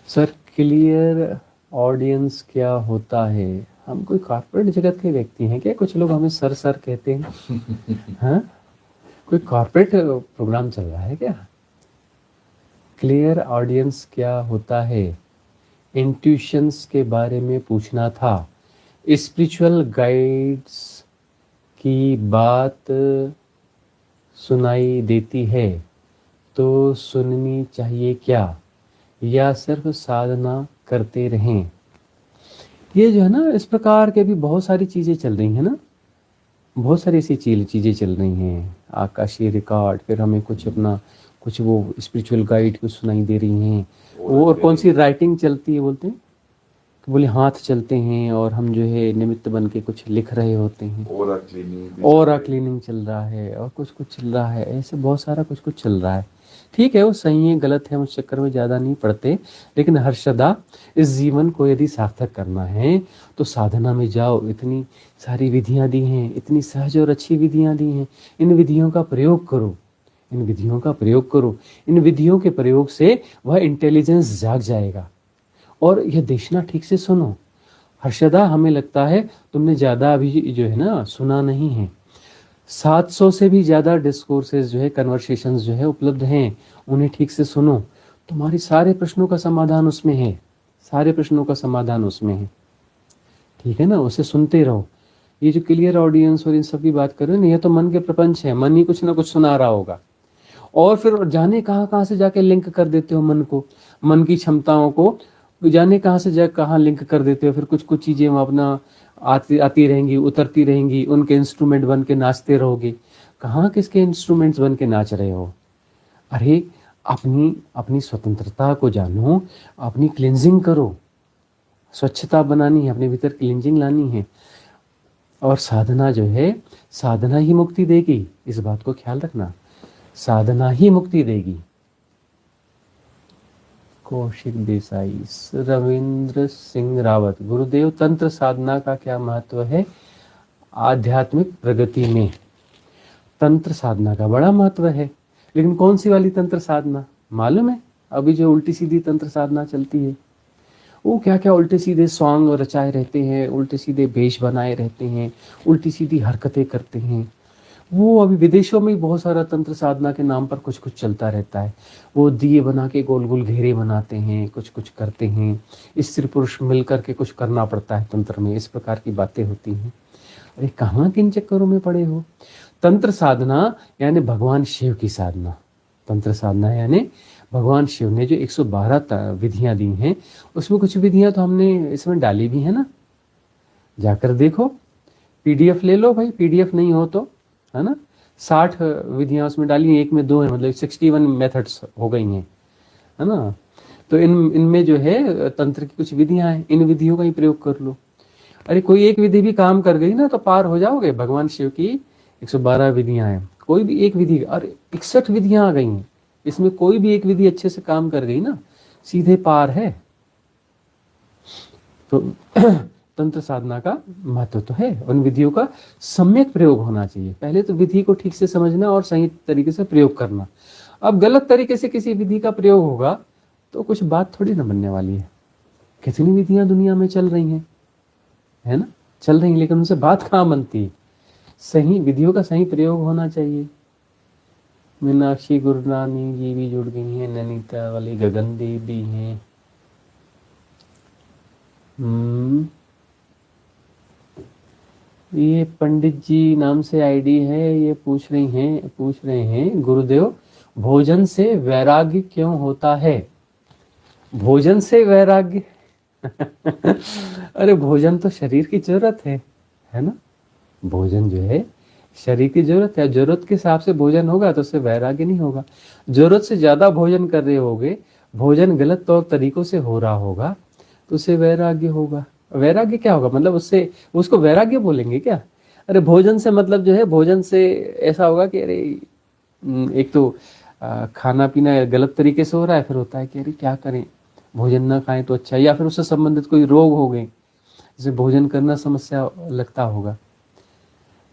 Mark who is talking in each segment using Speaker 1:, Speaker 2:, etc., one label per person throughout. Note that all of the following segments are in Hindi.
Speaker 1: सर, क्लियर ऑडियंस क्या होता है? हम कोई कॉर्पोरेट जगत के व्यक्ति हैं क्या? कुछ लोग हमें सर सर कहते हैं। हाँ, कोई कॉर्पोरेट प्रोग्राम चल रहा है क्या? क्लियर ऑडियंस क्या होता है? इंट्यूशंस के बारे में पूछना था। स्पिरिचुअल गाइड्स की बात सुनाई देती है तो सुननी चाहिए क्या, या सिर्फ साधना करते रहें? ये जो है ना, इस प्रकार के भी बहुत सारी चीज़ें चल रही हैं ना, बहुत सारी ऐसी चीज़ें चल रही हैं। आकाशीय रिकॉर्ड, फिर हमें कुछ अपना कुछ वो स्पिरिचुअल गाइड कुछ सुनाई दे रही हैं। वो और कौन सी राइटिंग चलती है बोलते हैं कि बोले हाथ चलते हैं और हम जो है निमित्त बन के कुछ लिख रहे होते हैं। ओरा क्लीनिंग चल रहा है और कुछ कुछ चल रहा है, ऐसे बहुत सारा कुछ कुछ चल रहा है। ठीक है, वो सही है गलत है, उस चक्कर में ज़्यादा नहीं पड़ते। लेकिन हर सदा इस जीवन को यदि सार्थक करना है तो साधना में जाओ। इतनी सारी विधियां दी हैं, इतनी सहज और अच्छी विधियां दी हैं। इन विधियों का प्रयोग करो, इन विधियों का प्रयोग करो। इन विधियों के प्रयोग से वह इंटेलिजेंस जाग जाएगा। और यह देखना ठीक से सुनो हर्षदा, हमें लगता है तुमने ज़्यादा अभी जो है ना सुना नहीं है। 700 से भी ज़्यादा डिस्कोर्सेज जो है, कन्वर्सेशंस जो है उपलब्ध हैं, उन्हें ठीक से सुनो। तुम्हारी सारे प्रश्नों का समाधान उसमें है, सारे प्रश्नों का समाधान उसमें है। ठीक है ना, उसे सुनते रहो। ये जो क्लियर ऑडियंस और इन सब की बात कर रहे हो ना, ये तो मन के प्रपंच है। मन ही कुछ ना कुछ सुना रहा होगा और फिर जाने कहाँ कहाँ से जाके लिंक कर देते हो मन को, मन की क्षमताओं को जाने कहाँ से जा कहाँ लिंक कर देते हो। फिर कुछ कुछ चीज़ें वो अपना आती आती रहेंगी, उतरती रहेंगी, उनके इंस्ट्रूमेंट बन के नाचते रहोगे। कहाँ किसके इंस्ट्रूमेंट्स बन के नाच रहे हो? अरे अपनी अपनी स्वतंत्रता को जानो, अपनी क्लिनजिंग करो। स्वच्छता बनानी है, अपने भीतर क्लिनजिंग लानी है। और साधना जो है, साधना ही मुक्ति देगी, इस बात को ख्याल रखना। साधना ही मुक्ति देगी। कौशिक देसाई, रविंद्र सिंह रावत, गुरुदेव तंत्र साधना का क्या महत्व है आध्यात्मिक प्रगति में? तंत्र साधना का बड़ा महत्व है, लेकिन कौन सी वाली तंत्र साधना मालूम है? अभी जो उल्टी सीधी तंत्र साधना चलती है, वो क्या क्या उल्टे सीधे सॉन्ग रचाए रहते हैं, उल्टे सीधे भेष बनाए रहते हैं, उल्टी सीधी हरकतें करते हैं। वो अभी विदेशों में बहुत सारा तंत्र साधना के नाम पर कुछ कुछ चलता रहता है। वो दिए बना के गोल गोल घेरे बनाते हैं, कुछ कुछ करते हैं। स्त्री पुरुष मिल करके कुछ करना पड़ता है तंत्र में, इस प्रकार की बातें होती हैं। अरे कहाँ किन चक्करों में पड़े हो? तंत्र साधना यानी भगवान शिव की साधना। तंत्र साधना यानी भगवान शिव ने जो 112 विधियां दी हैं, उसमें कुछ विधियां तो हमने इसमें डाली भी है ना। जाकर देखो, पीडीएफ ले लो भाई, पीडीएफ नहीं हो तो, है ना। 60 विधियां उसमें डाली हैं, एक में 2 है, मतलब 61 मेथड्स हो गई हैं, है ना। तो इनमें जो है तंत्र की कुछ विधियां हैं, इन विधियों का ही प्रयोग कर लो। अरे कोई एक विधि भी काम कर गई ना तो पार हो जाओगे। भगवान शिव की 112 विधियां हैं, कोई भी एक विधि, अरे 61 विधियां आ गई हैं, इसमें कोई भी एक विधि अच्छे से काम कर गई ना, सीधे पार है। तो तंत्र साधना का महत्व तो है, उन विधियों का सम्यक प्रयोग होना चाहिए। पहले तो विधि को ठीक से समझना और सही तरीके से प्रयोग करना। अब गलत तरीके से किसी विधि का प्रयोग होगा तो कुछ बात थोड़ी ना बनने वाली है। कितनी विधियां दुनिया में चल रही हैं, है ना, चल रही हैं, लेकिन उनसे बात कहाँ बनती है? सही विधियों का सही प्रयोग होना चाहिए। मीनाक्षी गुरनानी जी भी जुड़ गई हैं, नैनीताल वाली गगन देव भी हैं। ये पंडित जी नाम से आईडी है, ये पूछ रहे हैं गुरुदेव, भोजन से वैराग्य क्यों होता है? भोजन से वैराग्य? अरे भोजन तो शरीर की जरूरत है ना। भोजन जो है शरीर की जरूरत है, जरूरत के हिसाब से भोजन होगा तो उससे वैराग्य नहीं होगा। जरूरत से ज्यादा भोजन कर रहे होगे, भोजन गलत तौर तरीकों से हो रहा होगा तो उससे वैराग्य होगा। वैराग्य क्या होगा, मतलब उससे, उसको वैराग्य बोलेंगे क्या? अरे भोजन से मतलब जो है, भोजन से ऐसा होगा कि अरे एक तो खाना पीना गलत तरीके से हो रहा है, फिर होता है कि अरे क्या करें, भोजन ना खाएं तो अच्छा, या फिर उससे संबंधित कोई रोग हो गए जिसे भोजन करना समस्या लगता होगा,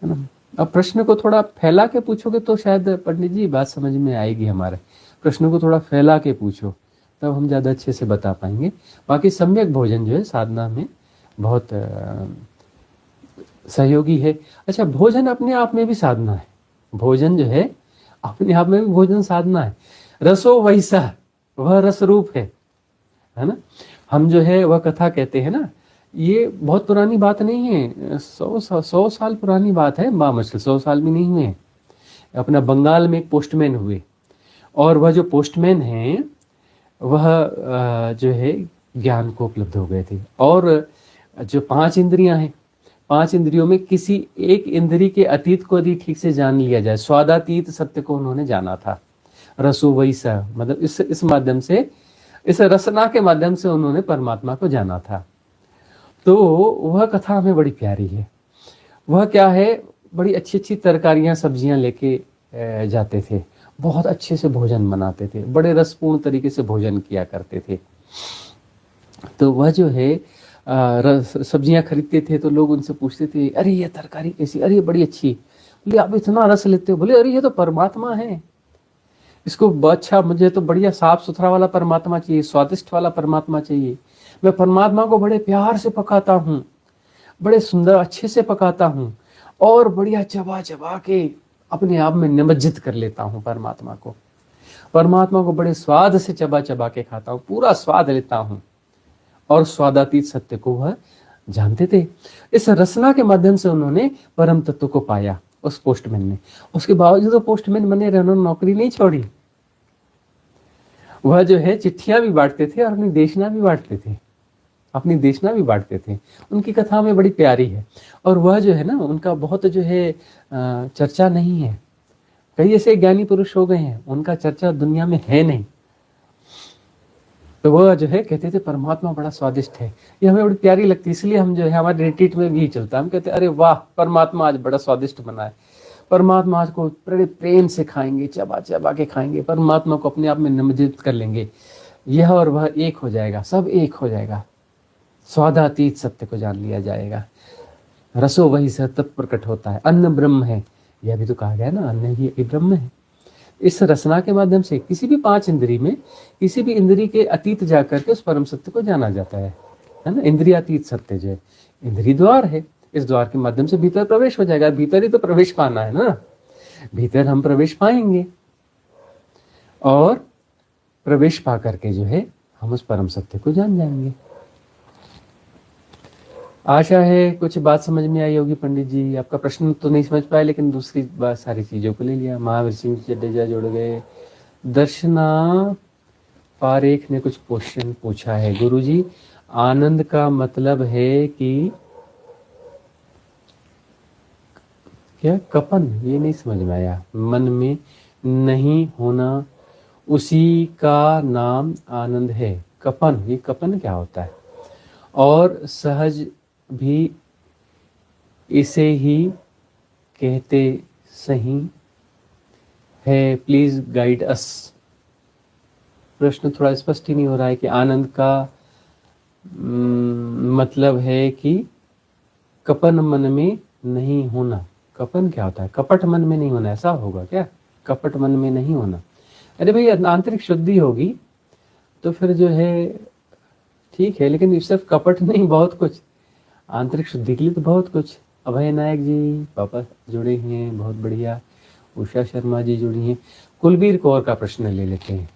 Speaker 1: है ना। अब प्रश्न को थोड़ा फैला के पूछोगे तो शायद पंडित जी बात समझ में आएगी हमारे। प्रश्न को थोड़ा फैला के पूछो, तब हम ज़्यादा अच्छे से बता पाएंगे। बाकी सम्यक भोजन जो है साधना में बहुत सहयोगी है। अच्छा, भोजन अपने आप में भी साधना है। भोजन जो है अपने आप में भी भोजन साधना है। रसो वैसा, वह रस रूप है ना। हम जो है वह कथा कहते हैं ना, ये बहुत पुरानी बात नहीं है, 100 साल पुरानी बात है, मुश्किल 100 साल भी नहीं हुए। अपना बंगाल में एक पोस्टमैन हुए, और वह जो पोस्टमैन हैं वह जो है ज्ञान को उपलब्ध हो गए थे। और जो 5 इंद्रियां हैं, 5 इंद्रियों में किसी एक इंद्री के अतीत को यदि ठीक से जान लिया जाए, स्वादातीत सत्य को उन्होंने जाना था। रसो वैसा, मतलब इस माध्यम से, इस रसना के माध्यम से उन्होंने परमात्मा को जाना था। तो वह कथा हमें बड़ी प्यारी है। वह क्या है, बड़ी अच्छी अच्छी तरकारियां सब्जियां लेके जाते थे, बहुत अच्छे से भोजन बनाते थे, बड़े रसपूर्ण तरीके से भोजन किया करते थे। तो वह जो है सब्जियां खरीदते थे तो लोग उनसे पूछते थे, अरे ये तरकारी कैसी, अरे ये बड़ी अच्छी। बोले आप इतना रस लेते हो? बोले अरे ये तो परमात्मा है, इसको अच्छा, मुझे तो बढ़िया साफ सुथरा वाला परमात्मा चाहिए, स्वादिष्ट वाला परमात्मा चाहिए। मैं परमात्मा को बड़े प्यार से पकाता हूँ, बड़े सुंदर अच्छे से पकाता हूँ, और बढ़िया चबा चबा के अपने आप में निमज्जित कर लेता हूँ परमात्मा को। परमात्मा को बड़े स्वाद से चबा चबा के खाता हूँ, पूरा स्वाद लेता हूँ। और स्वादातीत सत्य को वह जानते थे। इस रसना के माध्यम से उन्होंने परम तत्व को पाया, उस पोस्टमैन ने। उसके बावजूद तो पोस्टमैन बने रहे, उन्होंने नौकरी नहीं छोड़ी। वह जो है चिट्ठियां भी बांटते थे और अपनी देशना भी बांटते थे, अपनी देशना भी बांटते थे। उनकी कथा में बड़ी प्यारी है। और वह जो है ना, उनका बहुत जो है चर्चा नहीं है। कई ऐसे ज्ञानी पुरुष हो गए हैं, उनका चर्चा दुनिया में है नहीं। तो वह जो है कहते थे परमात्मा बड़ा स्वादिष्ट है। ये हमें बड़ी प्यारी लगती है, इसलिए हम जो है हमारे रिट्रीट में भी चलता है। हम कहते हैं अरे वाह, परमात्मा आज बड़ा स्वादिष्ट बना है, परमात्मा आज को बड़े प्रेम से खाएंगे, चबा चबा के खाएंगे, परमात्मा को अपने आप में निमज्जित कर लेंगे। यह और वह एक हो जाएगा, सब एक हो जाएगा, स्वादातीत सत्य को जान लिया जाएगा। रसो वही सत्य प्रकट होता है, अन्न ब्रह्म है, यह भी तो कहा गया ना, अन्न ही ब्रह्म है। इस रसना के माध्यम से किसी भी 5 इंद्री में किसी भी इंद्री के अतीत जाकर के उस परम सत्य को जाना जाता है ना। इंद्रियातीत सत्य जो है, इंद्री द्वार है, इस द्वार के माध्यम से भीतर प्रवेश हो जाएगा। भीतर ही तो प्रवेश पाना है ना, भीतर हम प्रवेश पाएंगे, और प्रवेश पा करके जो है हम उस परम सत्य को जान जाएंगे। आशा है कुछ बात समझ में आई होगी पंडित जी। आपका प्रश्न तो नहीं समझ पाए, लेकिन दूसरी बात सारी चीजों को ले लिया। महावीर सिंह जडेजा जुड़ गए। दर्शना पारेख ने कुछ क्वेश्चन पूछा है, गुरुजी आनंद का मतलब है कि क्या कपन, ये नहीं समझ में आया। मन में नहीं होना, उसी का नाम आनंद है। कपन, ये कपन क्या होता है? और सहज भी इसे ही कहते सही है, प्लीज गाइड अस। प्रश्न थोड़ा स्पष्ट ही नहीं हो रहा है कि आनंद का मतलब है कि कपन मन में नहीं होना। कपन क्या होता है? कपट मन में नहीं होना, ऐसा होगा क्या? कपट मन में नहीं होना, अरे भाई आंतरिक शुद्धि होगी तो फिर जो है ठीक है, लेकिन सिर्फ कपट नहीं, बहुत कुछ आंतरिक शुद्धि के लिए तो बहुत कुछ। अभय नायक जी पापा जुड़े हैं, बहुत बढ़िया। उषा शर्मा जी जुड़ी हैं। कुलबीर कौर का प्रश्न ले लेते हैं।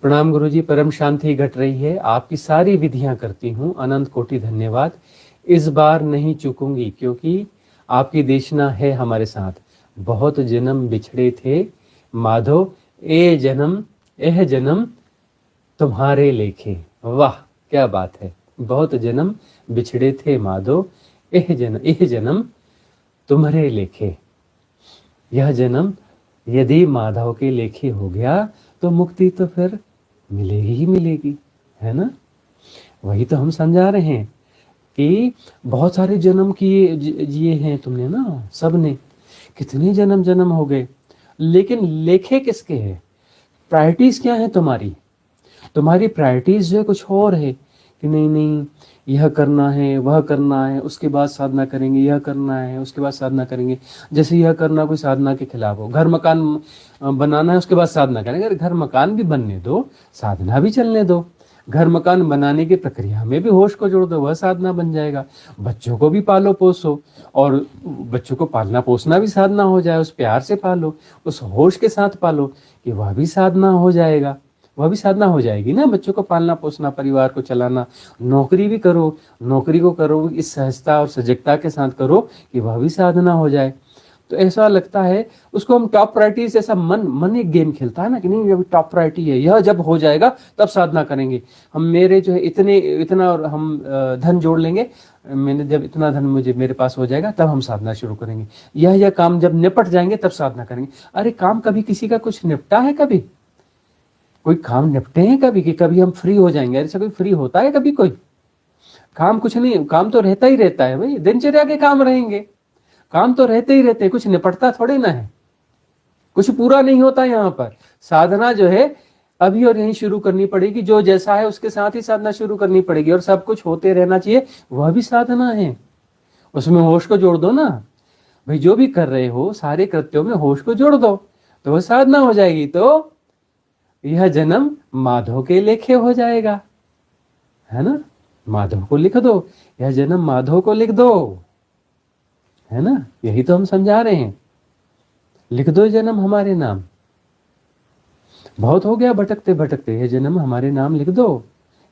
Speaker 1: प्रणाम गुरुजी, परम शांति घट रही है, आपकी सारी विधियां करती हूँ, अनंत कोटि धन्यवाद। इस बार नहीं चूकूंगी क्योंकि आपकी देशना है हमारे साथ। बहुत जन्म बिछड़े थे माधो, ए जन्म एह जन्म तुम्हारे लेखे। वाह क्या बात है, बहुत जन्म बिछड़े थे माधो, एह जन्म तुम्हारे लेखे। यह जन्म यदि माधव के लेखे हो गया तो मुक्ति तो फिर मिलेगी ही मिलेगी, है ना। वही तो हम समझा रहे हैं कि बहुत सारे जन्म किए जिए हैं तुमने ना, सबने कितने जन्म हो गए, लेकिन लेखे किसके हैं? प्रायोरिटीज क्या है तुम्हारी? तुम्हारी प्रायोरिटीज जो है कुछ और है कि नहीं नहीं यह करना है, वह करना है, उसके बाद साधना करेंगे, यह करना है उसके बाद साधना करेंगे। जैसे यह करना कोई साधना के खिलाफ हो, घर मकान बनाना है उसके बाद साधना करेंगे। अरे घर मकान भी बनने दो, साधना भी चलने दो। घर मकान बनाने की प्रक्रिया में भी होश को जोड़ दो, वह साधना बन जाएगा। बच्चों को भी पालो पोसो, और बच्चों को पालना पोसना भी साधना हो जाए। उस प्यार से पालो, उस होश के साथ पालो कि वह भी साधना हो जाएगा, वह भी साधना हो जाएगी ना। बच्चों को पालना पोसना, परिवार को चलाना, नौकरी भी करो, नौकरी को करो इस सहजता और सजगता के साथ करो कि वह भी साधना हो जाए। तो ऐसा लगता है उसको हम टॉप प्रायोरिटी से, ऐसा मन एक गेम खेलता है ना कि नहीं ये टॉप प्रायोरिटी है, यह जब हो जाएगा तब साधना करेंगे हम। मेरे जो है इतना और हम धन जोड़ लेंगे, मैंने जब इतना धन मुझे मेरे पास हो जाएगा तब हम साधना शुरू करेंगे। यह काम जब निपट जाएंगे तब साधना करेंगे। अरे काम कभी किसी का कुछ निपटा है? कभी कोई काम निपटे हैं कभी कि कभी हम फ्री हो जाएंगे? ऐसा कोई फ्री होता है कभी? कोई काम कुछ नहीं, काम तो रहता ही रहता है भाई, दिनचर्या के काम रहेंगे, काम तो रहते ही रहते हैं, कुछ निपटता थोड़े ना है, कुछ पूरा नहीं होता। यहाँ पर साधना जो है अभी और यहीं शुरू करनी पड़ेगी, जो जैसा है उसके साथ ही साधना शुरू करनी पड़ेगी, और सब कुछ होते रहना चाहिए, वह भी साधना है। उसमें होश को जोड़ दो ना भाई, जो भी कर रहे हो सारे कृत्यों में होश को जोड़ दो तो वह साधना हो जाएगी। तो यह जन्म माधव के लेखे हो जाएगा, है ना। माधव को लिख दो, यह जन्म माधव को लिख दो, है ना। यही तो हम समझा रहे हैं, लिख दो जन्म हमारे नाम। बहुत हो गया भटकते भटकते, यह जन्म हमारे नाम लिख दो,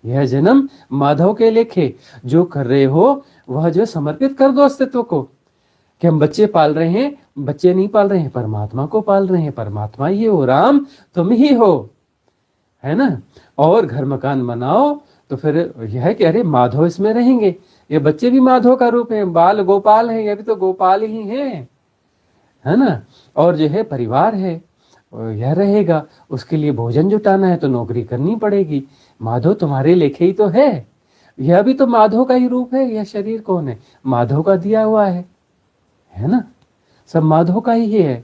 Speaker 1: यह जन्म माधव के लेखे। जो कर रहे हो वह जो समर्पित कर दो अस्तित्व को, कि हम बच्चे पाल रहे हैं, बच्चे नहीं पाल रहे हैं, परमात्मा को पाल रहे हैं। परमात्मा ही हो, राम तुम ही हो, है ना। और घर मकान बनाओ तो फिर यह है कि अरे माधव इसमें रहेंगे, ये बच्चे भी माधव का रूप है, बाल गोपाल है, ये भी तो गोपाल ही है ना। और जो है परिवार है यह रहेगा, उसके लिए भोजन जुटाना है तो नौकरी करनी पड़ेगी। माधव तुम्हारे लेखे ही तो है, यह भी तो माधव का ही रूप है। यह शरीर कौन है? माधव का दिया हुआ है ना। सब माधव का ही है,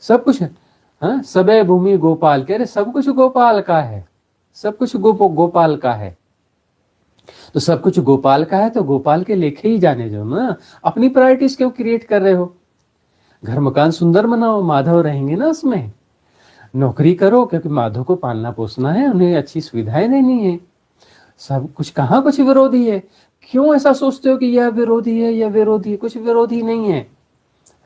Speaker 1: सब कुछ। हाँ, सबे भूमि गोपाल, कह रहे सब कुछ गोपाल का है, सब कुछ गोपाल का है। तो सब कुछ गोपाल का है तो गोपाल के लेखे ही जाने जो ना। अपनी प्रायोरिटीज क्यों क्रिएट कर रहे हो? घर मकान सुंदर बनाओ, माधव रहेंगे ना उसमें। नौकरी करो क्योंकि माधव को पालना पोसना है, उन्हें अच्छी सुविधाएं देनी है। सब कुछ, कहाँ कुछ विरोधी है? क्यों ऐसा सोचते हो कि यह विरोधी है, यह विरोधी है? कुछ विरोधी नहीं है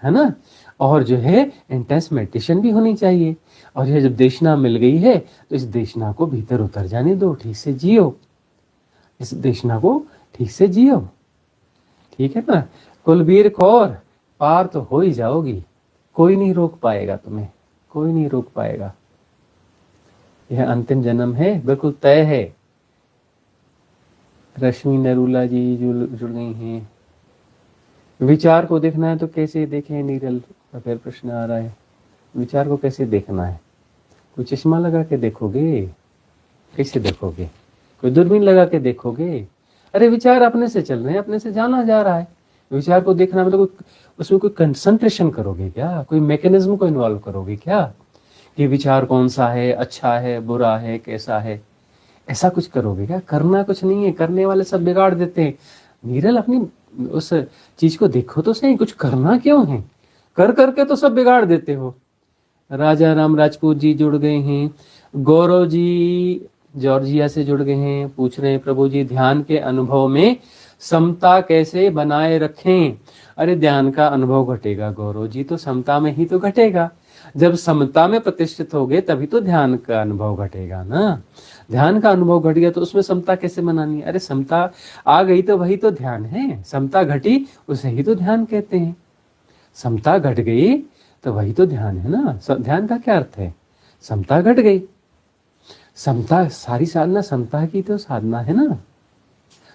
Speaker 1: ना। और जो है इंटेंस मेडिटेशन भी होनी चाहिए। और यह जब देशना मिल गई है तो इस देशना को भीतर उतर जाने दो, ठीक से जियो, इस देशना को ठीक से जियो, ठीक है ना। कुलबीर कौर, पार तो हो ही जाओगी, कोई नहीं रोक पाएगा तुम्हें, कोई नहीं रोक पाएगा। यह अंतिम जन्म है, बिल्कुल तय है। रश्मि नरूला जी जुड़ गई हैं। विचार को देखना है तो कैसे देखें? नीरल का फिर प्रश्न आ रहा है, विचार को कैसे देखना है? कोई चश्मा लगा के देखोगे? कैसे देखोगे? कोई दूरबीन लगा के देखोगे? अरे विचार अपने से चल रहे हैं, अपने से जाना जा रहा है। विचार को देखना मतलब उसमें कोई कंसंट्रेशन करोगे क्या? कोई मैकेनिज्म को इन्वॉल्व करोगे क्या कि विचार कौन सा है, अच्छा है, बुरा है, कैसा है? ऐसा कुछ करोगे क्या? करना कुछ नहीं है, करने वाले सब बिगाड़ देते हैं। नीरल अपनी उस चीज को देखो तो सही, कुछ करना क्यों है? कर करके तो सब बिगाड़ देते हो। राजा राम राजपूत जी जुड़ गए हैं। गौरव जी जॉर्जिया से जुड़ गए हैं, पूछ रहे हैं प्रभु जी ध्यान के अनुभव में समता कैसे बनाए रखें? अरे ध्यान का अनुभव घटेगा गौरव जी तो समता में ही तो घटेगा। जब समता में प्रतिष्ठित हो गए तभी तो ध्यान का अनुभव घटेगा ना। ध्यान का अनुभव घट गया तो उसमें समता कैसे बनानी है? अरे समता आ गई तो वही तो ध्यान है, समता घटी उसे ही तो ध्यान कहते हैं। समता घट गई तो वही तो ध्यान है ना। ध्यान का क्या अर्थ है? समता घट गई, समता, सारी साधना समता की तो साधना है ना।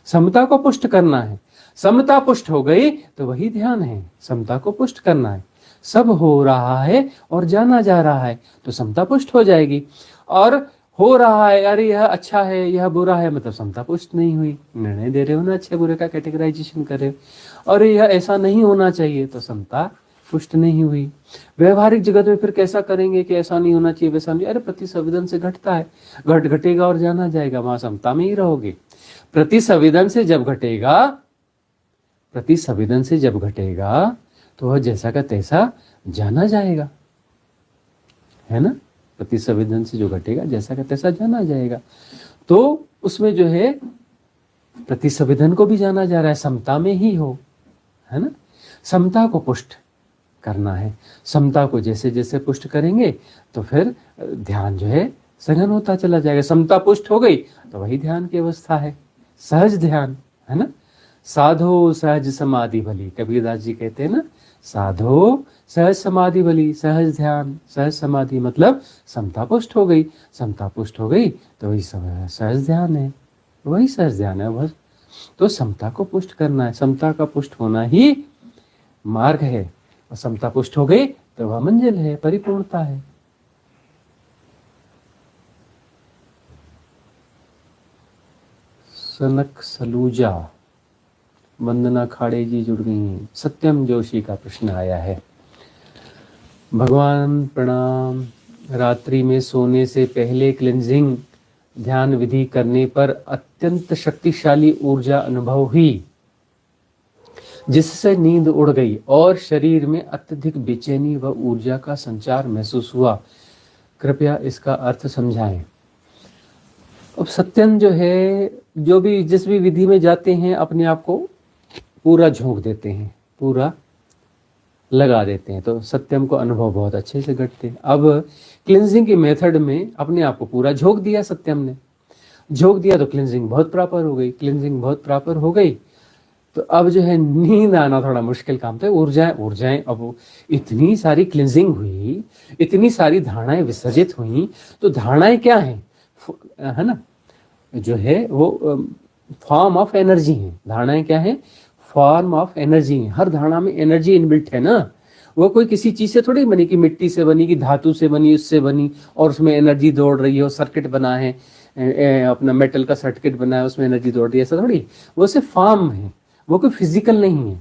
Speaker 1: समता को पुष्ट करना है, समता पुष्ट हो गई तो वही ध्यान है। समता को पुष्ट करना है, सब हो रहा है और जाना जा रहा है तो समता पुष्ट हो जाएगी। और हो रहा है, अरे यह अच्छा है, यह बुरा है, मतलब समता पुष्ट नहीं हुई। निर्णय दे रहे हो ना, अच्छे बुरे का कैटेगराइजेशन कर रहे हो। और यह ऐसा नहीं होना चाहिए तो समता पुष्ट नहीं हुई। व्यवहारिक जगत में फिर कैसा करेंगे कि ऐसा नहीं होना चाहिए, वैसा नहीं, अरे प्रति संवेदन से घटता है, घटेगा और जाना जाएगा, वहां समता में ही रहोगे। प्रति संवेदन से जब घटेगा, प्रति संवेदन से जब घटेगा तो वह जैसा का तैसा जाना जाएगा, है ना। प्रति संवेदन से जो घटेगा जैसा का तैसा जाना जाएगा, तो उसमें जो है प्रति संवेदन को भी जाना जा रहा है, समता में ही हो, है ना। समता को पुष्ट करना है, समता को जैसे जैसे पुष्ट करेंगे तो फिर ध्यान जो है सघन होता चला जाएगा। समता पुष्ट हो गई तो वही ध्यान की अवस्था है, सहज ध्यान, है ना। साधो सहज समाधि भली, कबीरदास जी कहते हैं ना, साधो सहज समाधि भली, सहज ध्यान, सहज समाधि मतलब समता पुष्ट हो गई, समता पुष्ट हो गई तो वही सहज ध्यान है, वही सहज ध्यान है बस। तो समता को पुष्ट करना है, समता का पुष्ट होना ही मार्ग है, और समता पुष्ट हो गई तो वह मंजिल है, परिपूर्णता है। सनक सलूजा, वंदना खाड़े जी जुड़ गई हैं। सत्यम जोशी का प्रश्न आया है, भगवान प्रणाम, रात्रि में सोने से पहले क्लिंजिंग ध्यान विधि करने पर अत्यंत शक्तिशाली ऊर्जा अनुभव हुई, जिससे नींद उड़ गई और शरीर में अत्यधिक बेचैनी व ऊर्जा का संचार महसूस हुआ, कृपया इसका अर्थ समझाएं। अब सत्यम जो है, जो भी जिस भी विधि में जाते हैं अपने आप को पूरा झोंक देते हैं, पूरा लगा देते हैं, तो सत्यम को अनुभव बहुत अच्छे से घटते हैं। अब क्लिंजिंग की मेथड में अपने आप को पूरा झोंक दिया, सत्यम ने झोंक दिया तो क्लिंजिंग बहुत प्रॉपर हो गई, क्लिंजिंग बहुत प्रॉपर हो गई तो अब जो है नींद आना थोड़ा मुश्किल काम था। ऊर्जाएं अब इतनी सारी क्लिंजिंग हुई, इतनी सारी धारणाएं विसर्जित हुई, तो धारणाएं क्या हैं, है ना, जो है वो फॉर्म ऑफ एनर्जी है। धारणाएं क्या है, फॉर्म ऑफ एनर्जी है। हर धारणा में एनर्जी इनबिल्ट है ना, वो कोई किसी चीज से थोड़ी बनी कि मिट्टी से बनी, कि धातु से बनी, उससे बनी और उसमें एनर्जी दौड़ रही है, सर्किट बना है, अपना मेटल का सर्किट बना है, उसमें एनर्जी दौड़ रही है, ऐसा थोड़ी। वो सिर्फ फॉर्म है, वो कोई फिजिकल नहीं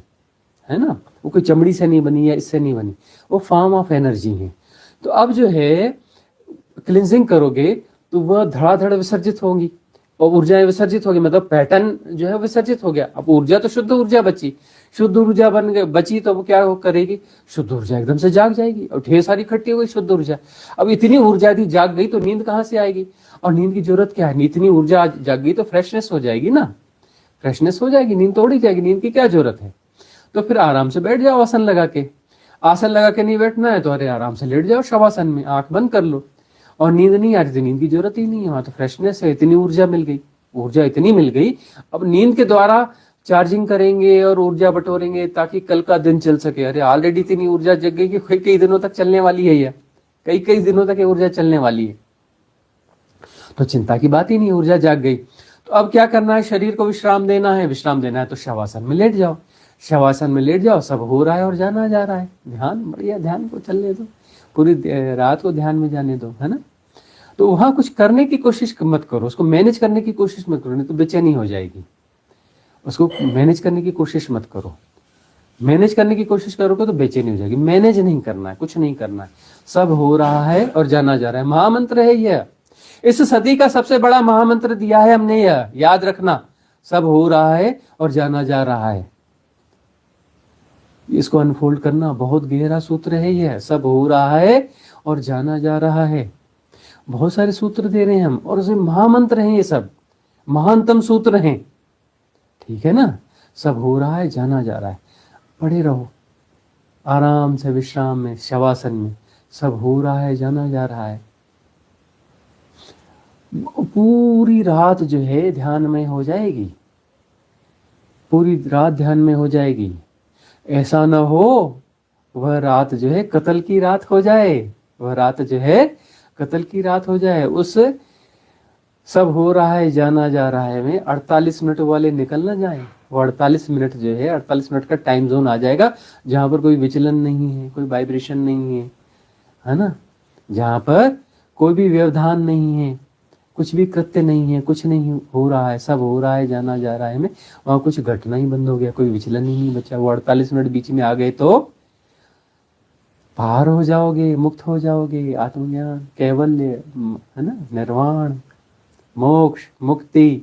Speaker 1: है ना, वो कोई चमड़ी से नहीं बनी या इससे नहीं बनी, वो फॉर्म ऑफ एनर्जी है। तो अब जो है क्लिंजिंग करोगे तो वह धड़ाधड़ विसर्जित होंगी और ऊर्जाएं विसर्जित होगी, मतलब पैटर्न जो है विसर्जित हो गया। अब ऊर्जा तो शुद्ध ऊर्जा बची, शुद्ध ऊर्जा बची तो वो क्या करेगी, शुद्ध ऊर्जा एकदम से जाग जाएगी और ढेर सारी इकट्ठी हो गई शुद्ध ऊर्जा। अब इतनी ऊर्जा यदि जाग गई तो नींद कहाँ से आएगी, और नींद की जरूरत क्या है, इतनी ऊर्जा जाग गई तो फ्रेशनेस हो जाएगी ना, फ्रेशनेस हो जाएगी, नींद तो उड़ ही जाएगी, नींद की क्या जरूरत है। तो फिर आराम से बैठ जाओ, आसन लगा के। आसन लगा के नहीं बैठना है तो अरे आराम से लेट जाओ शवासन में, आंख बंद कर लो, और नींद नहीं आ रही तो नींद की जरूरत ही नहीं है, वहां तो फ्रेशनेस है, इतनी ऊर्जा मिल गई, ऊर्जा इतनी मिल गई। अब नींद के द्वारा चार्जिंग करेंगे और ऊर्जा बटोरेंगे ताकि कल का दिन चल सके। अरे ऑलरेडी इतनी ऊर्जा जग गई कि कई कई दिनों तक चलने वाली है, ये कई कई दिनों तक ये ऊर्जा चलने वाली है, तो चिंता की बात ही नहीं, ऊर्जा जाग गई। तो अब क्या करना है, शरीर को विश्राम देना है, विश्राम देना है तो शवासन में लेट जाओ, शवासन में लेट जाओ, सब हो रहा है और जाना जा रहा है। ध्यान बढ़िया, ध्यान को चलने दो, पूरी रात को ध्यान में जाने दो, है ना। तो वहां कुछ करने की कोशिश मत करो, उसको मैनेज करने की कोशिश मत करो, नहीं तो बेचैनी हो जाएगी। उसको मैनेज करने की कोशिश मत करो, मैनेज करने की कोशिश करोगे तो बेचैनी हो जाएगी। मैनेज नहीं करना है, कुछ नहीं करना है, सब हो रहा है और जाना जा रहा है। महामंत्र है यह, इस सदी का सबसे बड़ा महामंत्र दिया है हमने, यह याद रखना, सब हो रहा है और जाना जा रहा है। इसको अनफोल्ड करना, बहुत गहरा सूत्र है यह, सब हो रहा है और जाना जा रहा है। बहुत सारे सूत्र दे रहे हैं हम, और उसमें महामंत्र हैं, ये सब महानतम सूत्र हैं, ठीक है ना। सब हो रहा है, जाना जा रहा है, पढ़े रहो आराम से, विश्राम में, शवासन में, सब हो रहा है, जाना जा रहा है। पूरी रात जो है ध्यान में हो जाएगी, पूरी रात ध्यान में हो जाएगी। ऐसा ना हो वह रात जो है कत्ल की रात हो जाए, वह रात जो है कत्ल की रात हो जाए। उस सब हो रहा है, जाना जा रहा है में 48 मिनट वाले निकल ना जाए। वो 48 मिनट जो है, 48 मिनट का टाइम जोन आ जाएगा जहां पर कोई विचलन नहीं है, कोई वाइब्रेशन नहीं है ना, जहां पर कोई भी व्यवधान नहीं है, कुछ भी कृत्य नहीं है, कुछ नहीं हो रहा है, सब हो रहा है, जाना जा रहा है में वहां कुछ घटना ही बंद हो गया, कोई विचलन ही नहीं बचा। वो 48 मिनट बीच में आ गए तो पार हो जाओगे, मुक्त हो जाओगे, आत्मज्ञान, कैवल्य, है ना, निर्वाण, मोक्ष, मुक्ति।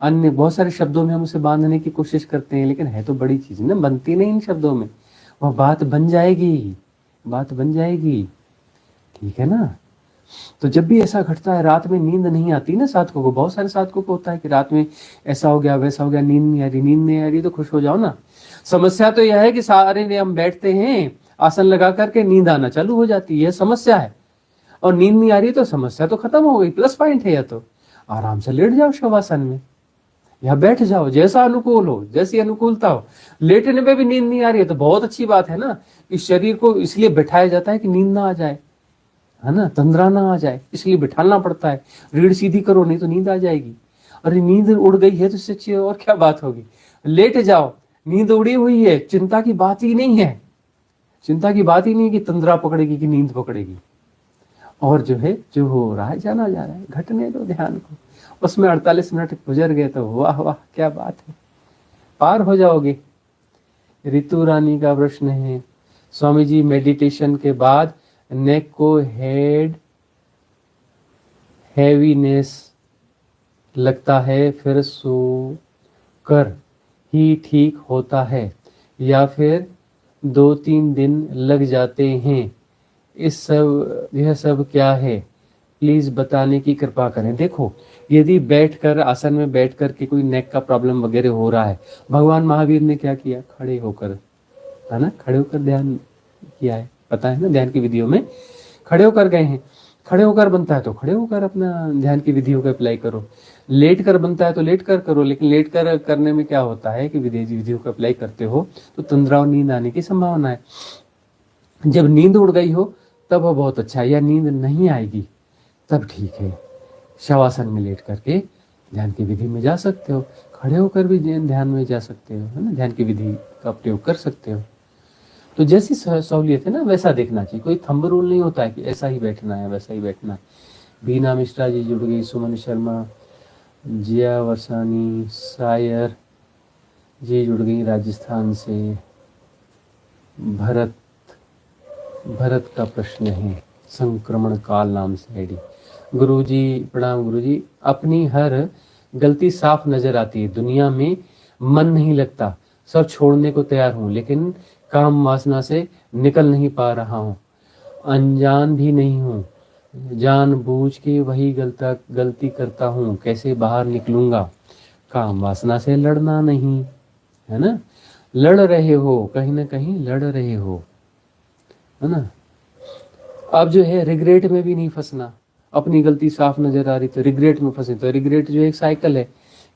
Speaker 1: अन्य बहुत सारे शब्दों में हम उसे बांधने की कोशिश करते हैं, लेकिन है तो बड़ी चीज ना, बनती नहीं इन शब्दों में। वह बात बन जाएगी, बात बन जाएगी, ठीक है ना। तो जब भी ऐसा घटता है, रात में नींद नहीं आती ना साधकों को, बहुत सारे साधकों को होता है कि रात में ऐसा हो गया, वैसा हो गया, नींद नहीं आ रही, नींद नहीं आ रही, तो खुश हो जाओ ना। समस्या तो यह है कि सारे ने हम बैठते हैं आसन लगा करके, नींद आना चालू हो जाती है, समस्या है। और नींद नहीं आ रही तो समस्या तो खत्म हो गई, प्लस पॉइंट है। या तो आराम से लेट जाओ शवासन में, या बैठ जाओ, जैसा अनुकूल हो, जैसी अनुकूलता हो। लेटने में भी नींद नहीं आ रही है तो बहुत अच्छी बात है ना। इस शरीर को इसलिए बैठाया जाता है कि नींद ना आ जाए, है ना, तंद्रा ना आ जाए, इसलिए बिठाना पड़ता है। रीढ़ सीधी करो, नहीं तो नींद आ जाएगी। अरे नींद उड़ गई है तो इससे अच्छी और क्या बात होगी। लेट जाओ, नींद उड़ी हुई है, चिंता की बात ही नहीं है, चिंता की बात ही नहीं कि तंद्रा पकड़ेगी कि नींद पकड़ेगी। और जो है, जो हो रहा है जाना जा रहा है, घटने दो ध्यान को। उसमें 48 मिनट गुजर गए तो वाह वाह क्या बात है, पार हो जाओगे। ऋतु रानी का प्रश्न है, स्वामी जी मेडिटेशन के बाद नेक को हेड हैवीनेस लगता है, फिर सो कर ही ठीक होता है, या फिर 2-3 दिन लग जाते हैं, यह सब क्या है, प्लीज बताने की कृपा करें। देखो, यदि बैठकर, आसन में बैठ कर के कोई नेक का प्रॉब्लम वगैरह हो रहा है, भगवान महावीर ने क्या किया, खड़े होकर, है ना, खड़े होकर ध्यान किया है, पता है ना, ध्यान की विधियों में खड़े होकर गए हैं। खड़े होकर बनता है तो खड़े होकर अपना ध्यान की विधियों को अप्लाई करो, लेट कर बनता है तो लेट कर करो। लेकिन लेट कर करने में क्या होता है कि विधियों को अप्लाई करते हो तो तंद्रा और नींद आने की संभावना है। जब नींद उड़ गई हो तब वो बहुत अच्छा है, या नींद नहीं आएगी तब ठीक है, शवासन में लेट करके ध्यान की विधि में जा सकते हो, खड़े होकर भी ध्यान में जा सकते हो, है ना, ध्यान की विधि का प्रयोग कर सकते हो। तो जैसी सहूलियत है ना वैसा देखना चाहिए, कोई थंब रूल नहीं होता है कि ऐसा ही बैठना है वैसा ही बैठना है। बीना मिश्रा जी जुड़ गई, सुमन शर्मा, जिया वरसानी, सायर जी जुड़ गई राजस्थान से। भरत का प्रश्न है, संक्रमण काल नाम से आईडी। गुरुजी प्रणाम गुरुजी, अपनी हर गलती साफ नजर आती है, दुनिया में मन नहीं लगता, सब छोड़ने को तैयार हूँ, लेकिन काम वासना से निकल नहीं पा रहा हूँ, अनजान भी नहीं हूँ, जानबूझ के वही गलती करता हूँ, कैसे बाहर निकलूंगा। काम वासना से लड़ना नहीं, है ना, लड़ रहे हो, कहीं ना कहीं लड़ रहे हो, है ना। अब जो है रिग्रेट में भी नहीं फंसना, अपनी गलती साफ नजर आ रही तो रिग्रेट में फंसे तो रिग्रेट जो एक साइकिल है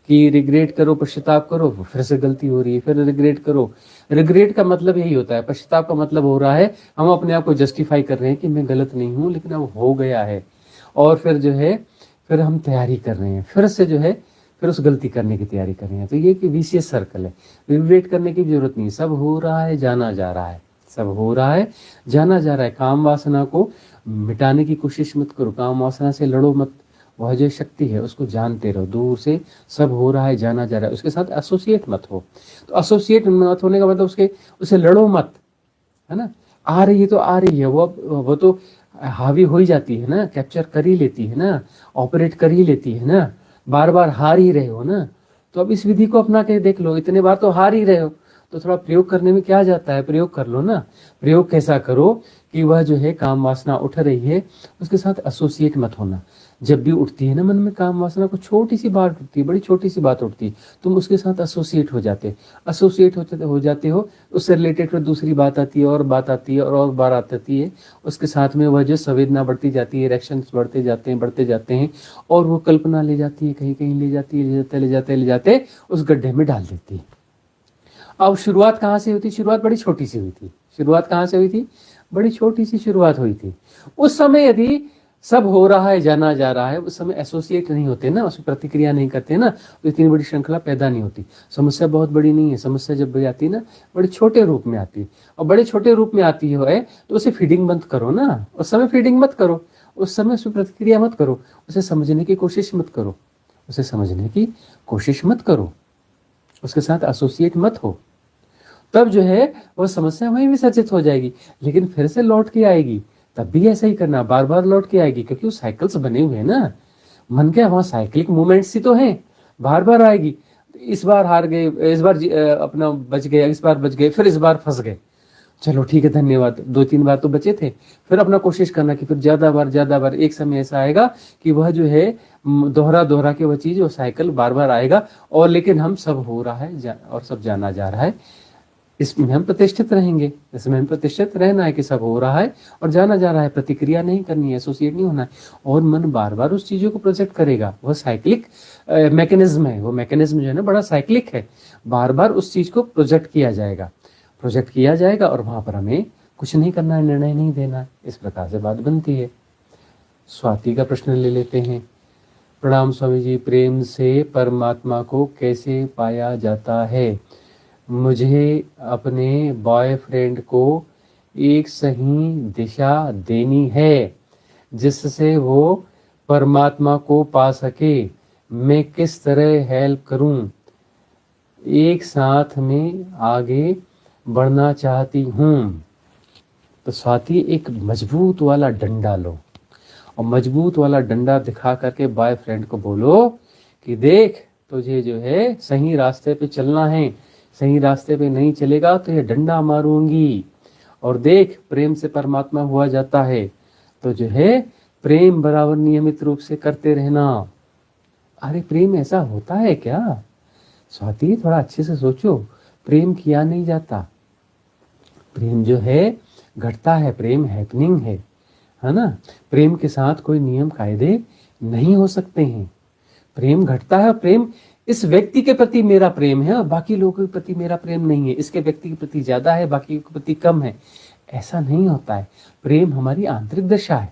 Speaker 1: कि रिग्रेट करो, पश्चाताप करो, फिर से गलती हो रही है, फिर रिग्रेट करो। रिग्रेट का मतलब यही होता है, पश्चाताप का मतलब हो रहा है हम अपने आप को जस्टिफाई कर रहे हैं कि मैं गलत नहीं हूं, लेकिन अब हो गया है, और फिर जो है फिर हम तैयारी कर रहे हैं, फिर से जो है फिर उस गलती करने की तैयारी कर रहे हैं। तो ये कि विशियस सर्कल है, रिग्रेट करने की जरूरत नहीं, सब हो रहा है जाना जा रहा है, सब हो रहा है जाना जा रहा है। काम वासना को मिटाने की कोशिश मत करो, काम वासना से लड़ो मत, वह जो शक्ति है उसको जानते रहो, दूर से सब हो रहा है जाना जा रहा है, उसके साथ एसोसिएट मत हो। तो एसोसिएट मत होने का मतलब उससे लड़ो मत, है ना। आ रही है तो आ रही है, वो तो हावी हो ही जाती है ना, कैप्चर कर ही लेती है ना, ऑपरेट कर ही लेती है ना, बार बार हार ही रहे हो ना। तो अब इस विधि को अपना के देख लो, इतने बार तो हार ही रहे हो, तो थोड़ा प्रयोग करने में क्या जाता है, प्रयोग कर लो ना। प्रयोग कैसा करो कि वह जो है काम वासना उठ रही है उसके साथ एसोसिएट मत होना। जब भी उठती है ना मन में काम वासना, को छोटी सी बात उठती है, बड़ी छोटी सी बात उठती है, तुम उसके साथ एसोसिएट हो जाते हो जाते हो, उससे रिलेटेड फिर दूसरी बात आती है और बात आती है और बात आती है, उसके साथ में वह जो संवेदना बढ़ती जाती है, रिएक्शंस बढ़ते जाते हैं और वो कल्पना ले जाती है, कहीं कहीं ले जाती है, ले जाते उस गड्ढे में डाल देती है। अब शुरुआत कहाँ से हुई थी, शुरुआत बड़ी छोटी सी हुई थी, शुरुआत कहाँ से हुई थी, बड़ी छोटी सी शुरुआत हुई थी। उस समय यदि सब हो रहा है जाना जा रहा है, उस समय एसोसिएट नहीं होते ना, उसमें प्रतिक्रिया नहीं करते ना, तो इतनी बड़ी श्रृंखला पैदा नहीं होती। समस्या बहुत बड़ी नहीं है, समस्या जब बड़ी आती है ना बड़े छोटे रूप में आती है, और बड़े छोटे रूप में आती है तो उसे फीडिंग मत करो ना, उस समय फीडिंग मत करो, उस समय उसमें प्रतिक्रिया मत करो, उसे समझने की कोशिश मत करो, उसे समझने की कोशिश मत करो, उसके साथ एसोसिएट मत हो। तब जो है वो समस्या वहीं विसर्जित हो जाएगी, लेकिन फिर से लौट के आएगी, तब भी ऐसा ही करना, बार बार लौट के आएगी, क्योंकि वो साइकिल्स बने हुए हैं ना। मन क्या, वहां साइक्लिक मूवमेंट्स ही तो है, बार बार आएगी। इस बार हार गए, इस बार अपना बच गए, इस बार बच गए, फिर इस बार फंस गए, चलो ठीक है धन्यवाद, 2-3 बार तो बचे थे, फिर अपना कोशिश करना कि फिर ज्यादा बार। एक समय ऐसा आएगा कि वह जो है दोहरा दोहरा के वह चीज, वो साइकिल बार बार आएगा, और लेकिन हम सब हो रहा है और सब जाना जा रहा है, इसमें हम प्रतिष्ठित रहेंगे, इसमें हम प्रतिष्ठित रहना है कि सब हो रहा है और जाना जा रहा है, प्रतिक्रिया नहीं करनी है, एसोसिएट नहीं होना है। और मन बार बार उस चीजों को प्रोजेक्ट करेगा, वह साइक्लिक मैकेनिज्म है, वो मैकेनिज्म जो है ना बड़ा साइक्लिक है, बार बार उस चीज को प्रोजेक्ट किया जाएगा और वहां पर हमें कुछ नहीं करना है, निर्णय नहीं देना है। इस प्रकार से बात बनती है। स्वाति का प्रश्न ले लेते हैं। प्रणाम स्वामी जी, प्रेम से परमात्मा को कैसे पाया जाता है? मुझे अपने बॉयफ्रेंड को एक सही दिशा देनी है जिससे वो परमात्मा को पा सके, मैं किस तरह हेल्प करूं? एक साथ में आगे बढ़ना चाहती हूँ। तो स्वाति, एक मजबूत वाला डंडा लो और मजबूत वाला डंडा दिखा करके बॉयफ्रेंड को बोलो कि देख, तुझे जो है सही रास्ते पे चलना है, सही रास्ते पे नहीं चलेगा तो ये डंडा मारूंगी, और देख प्रेम से परमात्मा हुआ जाता है, तो जो है प्रेम बराबर नियमित रूप से करते रहना। अरे प्रेम ऐसा होता है क्या स्वाति? थोड़ा अच्छे से सोचो, प्रेम किया नहीं जाता, प्रेम जो है घटता है, प्रेम हैपनिंग है ना। प्रेम के साथ कोई नियम कायदे नहीं हो सकते हैं, प्रेम घटता है। प्रेम इस व्यक्ति के प्रति मेरा प्रेम है और बाकी लोगों के प्रति मेरा प्रेम नहीं है, इसके व्यक्ति के प्रति ज्यादा है, बाकी के प्रति कम है, ऐसा नहीं होता है। प्रेम हमारी आंतरिक दशा है।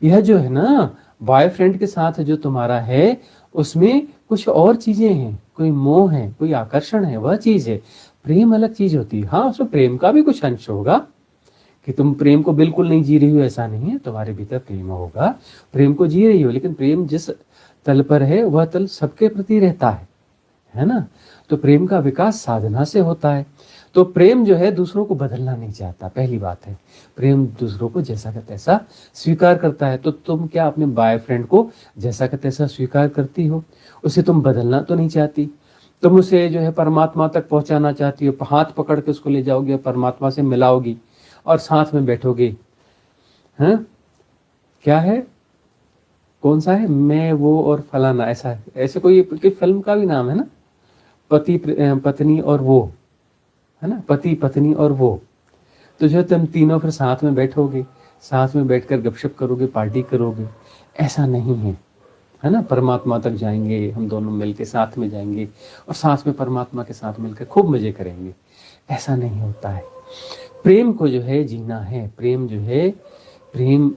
Speaker 1: यह जो है ना बॉयफ्रेंड के साथ जो तुम्हारा है, उसमें कुछ और चीजें हैं, कोई मोह है, कोई आकर्षण है, वह चीज है। प्रेम अलग चीज होती है। हाँ, उसमें प्रेम का भी कुछ अंश होगा कि तुम प्रेम को बिल्कुल नहीं जी रही हो, ऐसा नहीं है, तुम्हारे भीतर प्रेम होगा, प्रेम को जी रही हो, लेकिन प्रेम जिस तल पर है वह तल सबके प्रति रहता है ना। तो प्रेम का विकास साधना से होता है। तो प्रेम जो है दूसरों को बदलना नहीं चाहता, पहली बात है। प्रेम दूसरों को जैसा का तैसा स्वीकार करता है। तो तुम क्या अपने बॉयफ्रेंड को जैसा का तैसा स्वीकार करती हो? उसे तुम बदलना तो नहीं चाहती, तुम उसे जो है परमात्मा तक पहुंचाना चाहती हो, हाथ पकड़ के उसको ले जाओगे, परमात्मा से मिलाओगी और साथ में बैठोगे। हैं, क्या है, कौन सा है, मैं वो और फलाना, ऐसा है, ऐसे कोई फिल्म का भी नाम है ना, पति पत्नी और वो, है ना, पति पत्नी और वो। तो जो तुम तीनों फिर साथ में बैठोगे, साथ में बैठकर गपशप करोगे, पार्टी करोगे, ऐसा नहीं है ना। परमात्मा तक जाएंगे, हम दोनों मिलकर साथ में जाएंगे और साथ में परमात्मा के साथ मिलकर खूब मजे करेंगे, ऐसा नहीं होता है। प्रेम को जो है जीना है। प्रेम जो है, प्रेम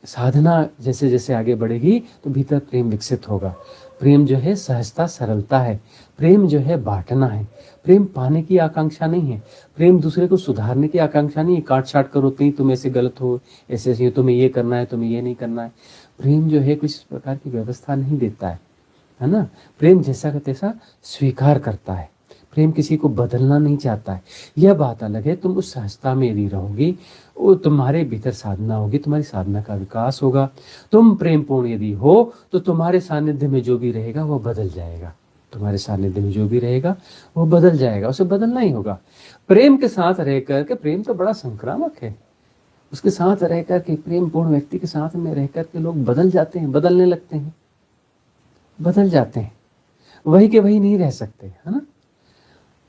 Speaker 1: साधना जैसे जैसे आगे बढ़ेगी तो भीतर प्रेम विकसित होगा। प्रेम जो है सहजता, सरलता है। प्रेम जो है बांटना है। प्रेम पाने की आकांक्षा नहीं है, प्रेम दूसरे को सुधारने की आकांक्षा नहीं है, काट छाट करो, नहीं तुम ऐसे गलत हो, ऐसे ऐसे, तुम्हें ये करना है, तुम्हें ये नहीं करना है। प्रेम जो है कुछ प्रकार की व्यवस्था नहीं देता है ना। प्रेम जैसा का तैसा स्वीकार करता है। प्रेम किसी को बदलना नहीं चाहता है। यह बात अलग है, तुम उस सहजता में यदि रहोगी, वो तुम्हारे भीतर साधना होगी, तुम्हारी साधना का विकास होगा। तुम प्रेम पूर्ण यदि हो तो तुम्हारे सानिध्य में जो भी रहेगा वो बदल जाएगा, तुम्हारे सानिध्य में जो भी रहेगा वो बदल जाएगा, उसे बदलना ही होगा। प्रेम के साथ रह करके, प्रेम तो बड़ा संक्रामक है, उसके साथ रह करके, प्रेम पूर्ण व्यक्ति के साथ में रह करके लोग बदल जाते हैं, बदलने लगते हैं, बदल जाते हैं, वही के वही नहीं रह सकते, है ना।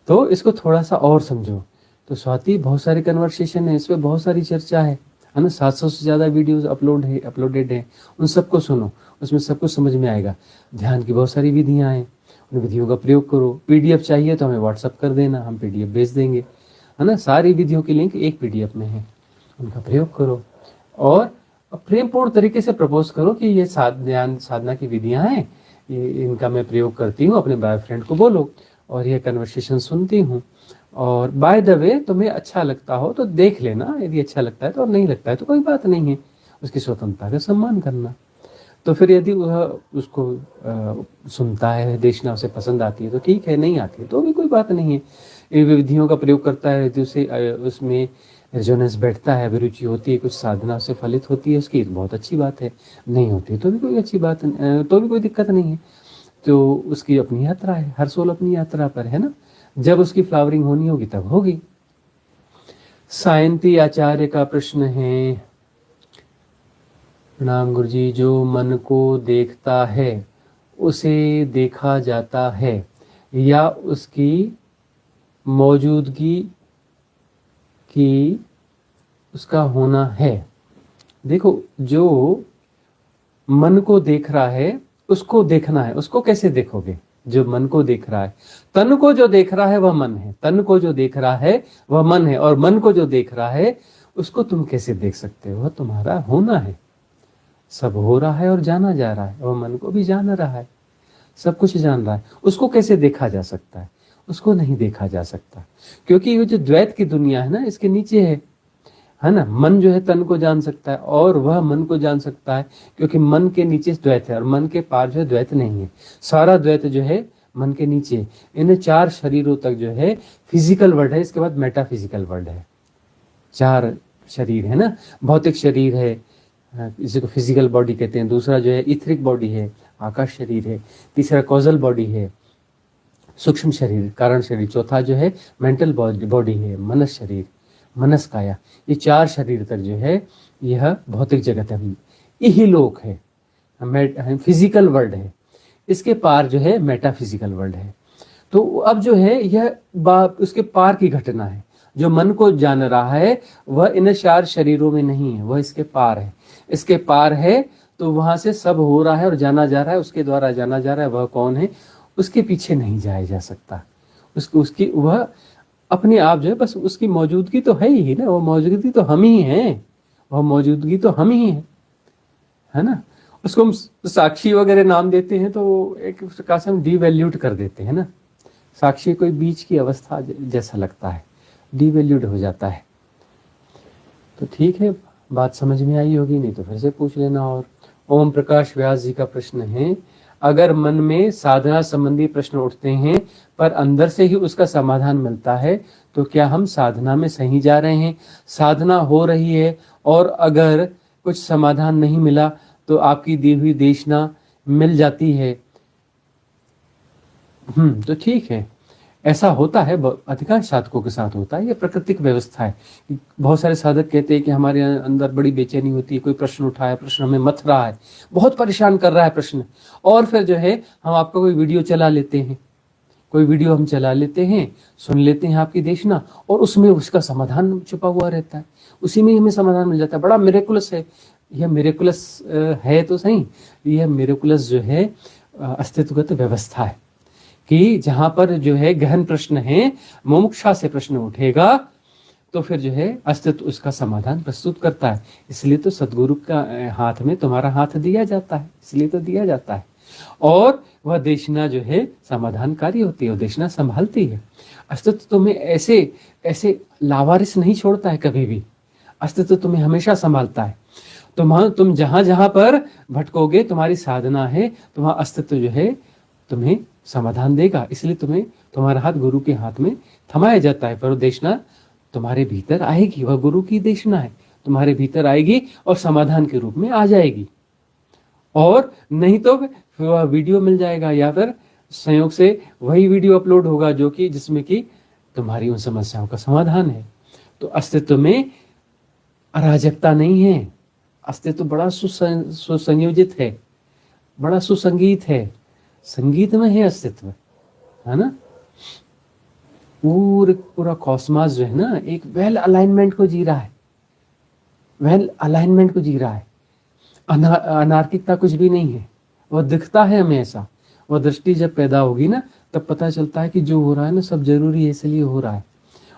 Speaker 1: तो इसको थोड़ा सा और समझो। तो स्वाति, बहुत सारी कन्वर्सेशन है, इसमें बहुत सारी चर्चा है ना। 700 से ज़्यादा वीडियोस अपलोडेड है, उन सबको सुनो, उसमें सब कुछ समझ में आएगा। ध्यान की बहुत सारी विधियां हैं, उन विधियों का प्रयोग करो। पीडीएफ चाहिए तो हमें व्हाट्सअप कर देना, हम पीडीएफ भेज देंगे, है ना। सारी विधियों की लिंक एक पीडीएफ में है, उनका प्रयोग करो और प्रेमपूर्ण तरीके से प्रपोज करो कि ये ध्यान साधना की विधियां हैं, ये इनका मैं प्रयोग करती हूँ, अपने बॉयफ्रेंड को बोलो और ये कन्वर्सेशन सुनती हूँ, और बाय द वे तुम्हें अच्छा लगता हो तो देख लेना, यदि अच्छा लगता है तो, और नहीं लगता है तो कोई बात नहीं है, उसकी स्वतंत्रता का सम्मान करना। तो फिर यदि वह उसको सुनता है, देशना उसे पसंद आती है तो ठीक है, नहीं आती है तो भी कोई बात नहीं है। इन विधियों का प्रयोग करता है यदि उसे उसमें रेजोनेंस बैठता है, अभिरुचि होती है, कुछ साधना से फलित होती है उसकी, बहुत अच्छी बात है। नहीं होती है तो भी कोई अच्छी बात, तो भी कोई दिक्कत नहीं है। तो उसकी अपनी यात्रा है, हर सोल अपनी यात्रा पर है ना। जब उसकी फ्लावरिंग होनी होगी तब होगी। सायंती आचार्य का प्रश्न है, प्रणाम गुरुजी, जो मन को देखता है उसे देखा जाता है या उसकी मौजूदगी की उसका होना है? देखो, जो मन को देख रहा है उसको देखना है, उसको कैसे देखोगे? जो मन को देख रहा है, तन को जो देख रहा है वह मन है, तन को जो देख रहा है वह मन है, और मन को जो देख रहा है उसको तुम कैसे देख सकते हो? वह तुम्हारा होना है। सब हो रहा है और जाना जा रहा है, वह मन को भी जान रहा है, सब कुछ जान रहा है। उसको कैसे देखा जा सकता है? उसको नहीं देखा जा सकता, क्योंकि ये जो द्वैत की दुनिया है ना, इसके नीचे है ना। मन जो है तन को जान सकता है और वह मन को जान सकता है, क्योंकि मन के नीचे द्वैत है और मन के पार जो है द्वैत नहीं है। सारा द्वैत जो है मन के नीचे। इन 4 शरीरों तक जो है फिजिकल वर्ल्ड है, इसके बाद मेटाफिजिकल वर्ल्ड है। 4 शरीर है ना, भौतिक शरीर है, इसी को फिजिकल बॉडी कहते हैं। दूसरा जो है इथरिक बॉडी है, आकाश शरीर है। तीसरा कॉजल बॉडी है, सूक्ष्म शरीर, कारण शरीर। चौथा जो है मेंटल बॉडी है, मनस शरीर, मनस काया। ये 4 शरीर तक जो है यह भौतिक जगत है, यही लोक है, फिजिकल वर्ल्ड है। इसके पार जो है मेटाफिजिकल वर्ल्ड है। तो अब जो है यह उसके पार की घटना है। जो मन को जान रहा है वह इन 4 शरीरों में नहीं है, वह इसके पार है। इसके पार है तो वहां से सब हो रहा है और जाना जा रहा है, उसके द्वारा जाना जा रहा है। वह कौन है? उसके पीछे नहीं जाया जा सकता। उसकी वह अपने आप जो है, बस उसकी मौजूदगी तो है ही ना, वो मौजूदगी तो हम ही हैं, वह मौजूदगी तो हम ही है ना। उसको हम साक्षी वगैरह नाम देते हैं तो एक प्रकार से हम डीवैल्यूड कर देते हैं ना। साक्षी कोई बीच की अवस्था जैसा लगता है, डीवैल्यूड हो जाता है। तो ठीक है, बात समझ में आई होगी, नहीं तो फिर से पूछ लेना। और ओम प्रकाश व्यास जी का प्रश्न है, अगर मन में साधना संबंधी प्रश्न उठते हैं पर अंदर से ही उसका समाधान मिलता है तो क्या हम साधना में सही जा रहे हैं? साधना हो रही है और अगर कुछ समाधान नहीं मिला तो आपकी दी हुई देशना मिल जाती है। तो ठीक है, ऐसा होता है, अधिकांश साधकों के साथ होता है। ये प्राकृतिक व्यवस्था है। बहुत सारे साधक कहते हैं कि हमारे अंदर बड़ी बेचैनी होती है, कोई प्रश्न उठाया, प्रश्न हमें मथ रहा है, बहुत परेशान कर रहा है प्रश्न, और फिर जो है हम आपका कोई वीडियो चला लेते हैं, कोई वीडियो हम चला लेते हैं, सुन लेते हैं आपकी देशना, और उसमें उसका समाधान छुपा हुआ रहता है, उसी में हमें समाधान मिल जाता है। बड़ा मिरेकुलस है यह, मिरेकुलस है तो सही, यह मिरेकुलस जो है अस्तित्वगत व्यवस्था है कि जहां पर जो है गहन प्रश्न है, मुमुक्षा से प्रश्न उठेगा तो फिर जो है अस्तित्व उसका समाधान प्रस्तुत करता है। इसलिए तो सदगुरु का हाथ में तुम्हारा हाथ दिया जाता है, इसलिए तो दिया जाता है। और वह देशना जो है समाधानकारी होती है, वह देशना संभालती है। अस्तित्व तुम्हें ऐसे ऐसे लावारिस नहीं छोड़ता है कभी भी, अस्तित्व तुम्हें हमेशा संभालता है। तुम जहां जहां पर भटकोगे, तुम्हारी साधना है, तुम्हारा अस्तित्व जो है तुम्हें समाधान देगा। इसलिए तुम्हारा हाथ गुरु के हाथ में थमाया जाता है, पर वो देशना तुम्हारे भीतर आएगी। वह गुरु की देशना है, तुम्हारे भीतर आएगी और समाधान के रूप में आ जाएगी। और नहीं तो वह वीडियो मिल जाएगा, या फिर संयोग से वही वीडियो अपलोड होगा जो कि जिसमें कि तुम्हारी उन समस्याओं का समाधान है। तो अस्तित्व में अराजकता नहीं है, अस्तित्व बड़ा सुसंयोजित है, बड़ा सुसंगीत है, संगीत में है अस्तित्व, है ना। पूरा कॉस्मॉस जो है ना एक वेल अलाइनमेंट को जी रहा है, वेल अलाइनमेंट को जी रहा है। अनार्किकता कुछ भी नहीं है, वह दिखता है हमें ऐसा। वह दृष्टि जब पैदा होगी ना तब पता चलता है कि जो हो रहा है ना सब जरूरी है, इसलिए हो रहा है।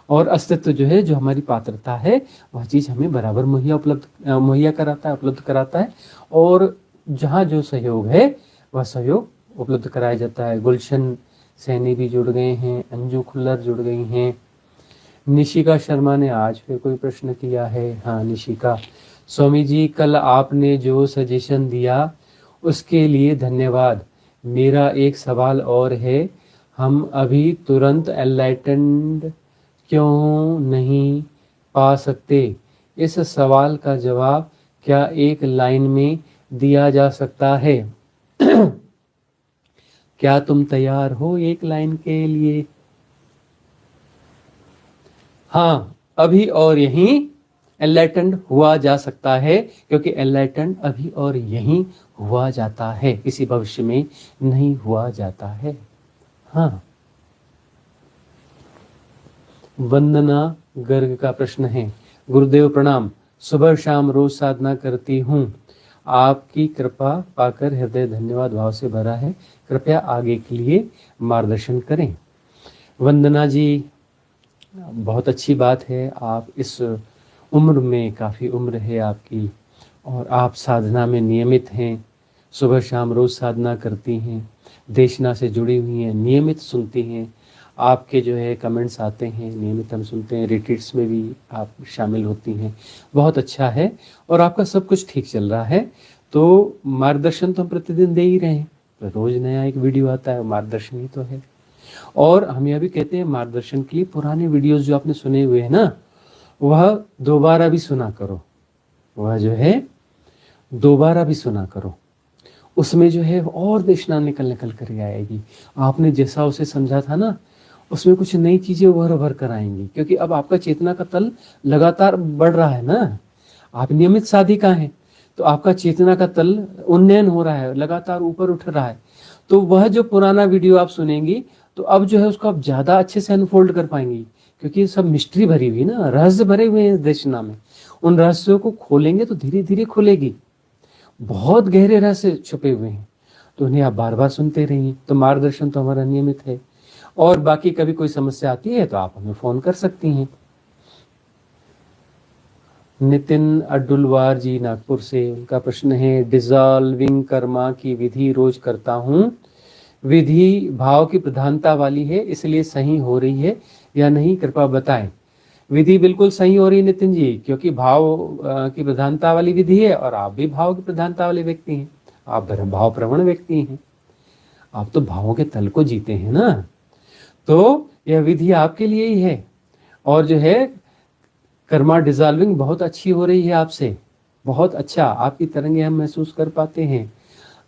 Speaker 1: और अस्तित्व जो है, जो हमारी पात्रता है, वह चीज हमें बराबर मुहैया कराता है, उपलब्ध कराता है। और जहाँ जो सहयोग है वह सहयोग उपलब्ध कराया जाता है। गुलशन सैनी भी जुड़ गए हैं, अंजू खुल्लर जुड़ गई हैं, निशिका शर्मा ने आज फिर कोई प्रश्न किया है। हाँ निशिका, स्वामी जी कल आपने जो सजेशन दिया उसके लिए धन्यवाद। मेरा एक सवाल और है, हम अभी तुरंत एनलाइटेंड क्यों नहीं पा सकते? इस सवाल का जवाब क्या एक लाइन में दिया जा सकता है? क्या तुम तैयार हो एक लाइन के लिए? हाँ, अभी और यहीं एनलाइटेंड हुआ जा सकता है, क्योंकि एनलाइटेंड अभी और यहीं हुआ जाता है, किसी भविष्य में नहीं हुआ जाता है। हाँ, वंदना गर्ग का प्रश्न है, गुरुदेव प्रणाम, सुबह शाम रोज साधना करती हूँ, आपकी कृपा पाकर हृदय धन्यवाद भाव से भरा है, कृपया आगे के लिए मार्गदर्शन करें। वंदना जी, बहुत अच्छी बात है, आप इस उम्र में, काफ़ी उम्र है आपकी, और आप साधना में नियमित हैं, सुबह शाम रोज़ साधना करती हैं, देशना से जुड़ी हुई हैं, नियमित सुनती हैं, आपके जो है कमेंट्स आते हैं, नियमित हम सुनते हैं, रिट्रीट्स में भी आप शामिल होती हैं, बहुत अच्छा है, और आपका सब कुछ ठीक चल रहा है। तो मार्गदर्शन तो हम प्रतिदिन दे ही रहे हैं, रोज़ नया एक वीडियो आता है, मार्गदर्शन ही तो है। और हम यह भी कहते हैं मार्गदर्शन के लिए पुराने वीडियोस जो आपने सुने हुए हैं ना, वह दोबारा भी सुना करो, वह जो है दोबारा भी सुना करो, उसमें जो है और देशना निकल निकल कर आएगी। आपने जैसा उसे समझा था ना, उसमें कुछ नई चीजें उभर उभर कर आएंगी, क्योंकि अब आपका चेतना का तल लगातार बढ़ रहा है ना, आप नियमित साधिका हैं, तो आपका चेतना का तल उन्नयन हो रहा है, लगातार ऊपर उठ रहा है। तो वह जो पुराना वीडियो आप सुनेंगी, तो अब जो है उसको आप ज्यादा अच्छे से अनफोल्ड कर पाएंगी, क्योंकि सब मिस्ट्री भरी हुई ना, रहस्य भरे हुए हैं देशना में। उन रहस्यों को खोलेंगे तो धीरे धीरे खुलेगी, बहुत गहरे रहस्य छुपे हुए हैं, तो उन्हें आप बार बार सुनते रहिए। तो मार्गदर्शन तो हमारा नियमित है, और बाकी कभी कोई समस्या आती है तो आप हमें फोन कर सकती हैं। नितिन अड्डुलवार जी नागपुर से, उनका प्रश्न है, डिजॉल्विंग कर्मा की विधि रोज करता हूँ, विधि भाव की प्रधानता वाली है, इसलिए सही हो रही है या नहीं, कृपया बताएं। विधि बिल्कुल सही हो रही है नितिन जी, क्योंकि भाव की प्रधानता वाली विधि है, और आप भी भाव की प्रधानता वाले व्यक्ति हैं, आप भाव प्रवण व्यक्ति हैं, आप तो भावों के तल को जीते हैं ना, तो यह विधि आपके लिए ही है। और जो है कर्मा डिजॉल्विंग बहुत अच्छी हो रही है आपसे, बहुत अच्छा, आपकी तरंगे हम महसूस कर पाते हैं,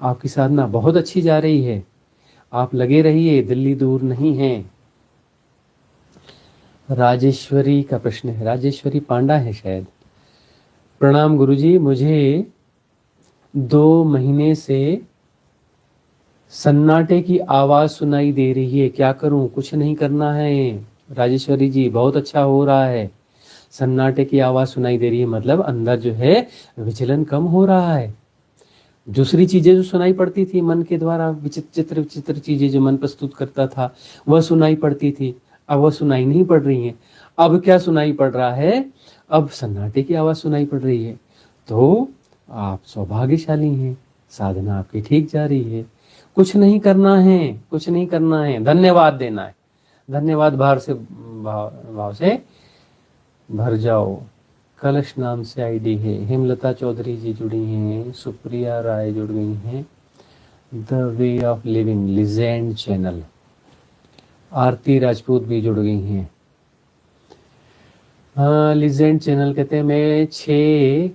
Speaker 1: आपकी साधना बहुत अच्छी जा रही है, आप लगे रहिए, दिल्ली दूर नहीं है। राजेश्वरी का प्रश्न है, राजेश्वरी पांडा है शायद, प्रणाम गुरुजी, मुझे 2 महीने से सन्नाटे की आवाज सुनाई दे रही है, क्या करूं? कुछ नहीं करना है राजेश्वरी जी, बहुत अच्छा हो रहा है। सन्नाटे की आवाज सुनाई दे रही है मतलब अंदर जो है विचलन कम हो रहा है। दूसरी चीजें जो सुनाई पड़ती थी मन के द्वारा, विचित्र विचित्र चीजें जो मन प्रस्तुत करता था, वह सुनाई पड़ती थी, अब वह सुनाई नहीं पड़ रही है। अब क्या सुनाई पड़ रहा है? अब सन्नाटे की आवाज सुनाई पड़ रही है। तो आप सौभाग्यशाली हैं, साधना आपकी ठीक जा रही है, कुछ नहीं करना है, कुछ नहीं करना है, धन्यवाद देना है, धन्यवाद भाव से भर जाओ। कलश नाम से आईडी है, हेमलता चौधरी जी जुड़ी हैं, सुप्रिया राय जुड़ गई हैं, the way of living legend channel, Aarti Rajput भी जुड़ गई हैं। हाँ, लिजेंड चैनल कहते हैं, मैं 6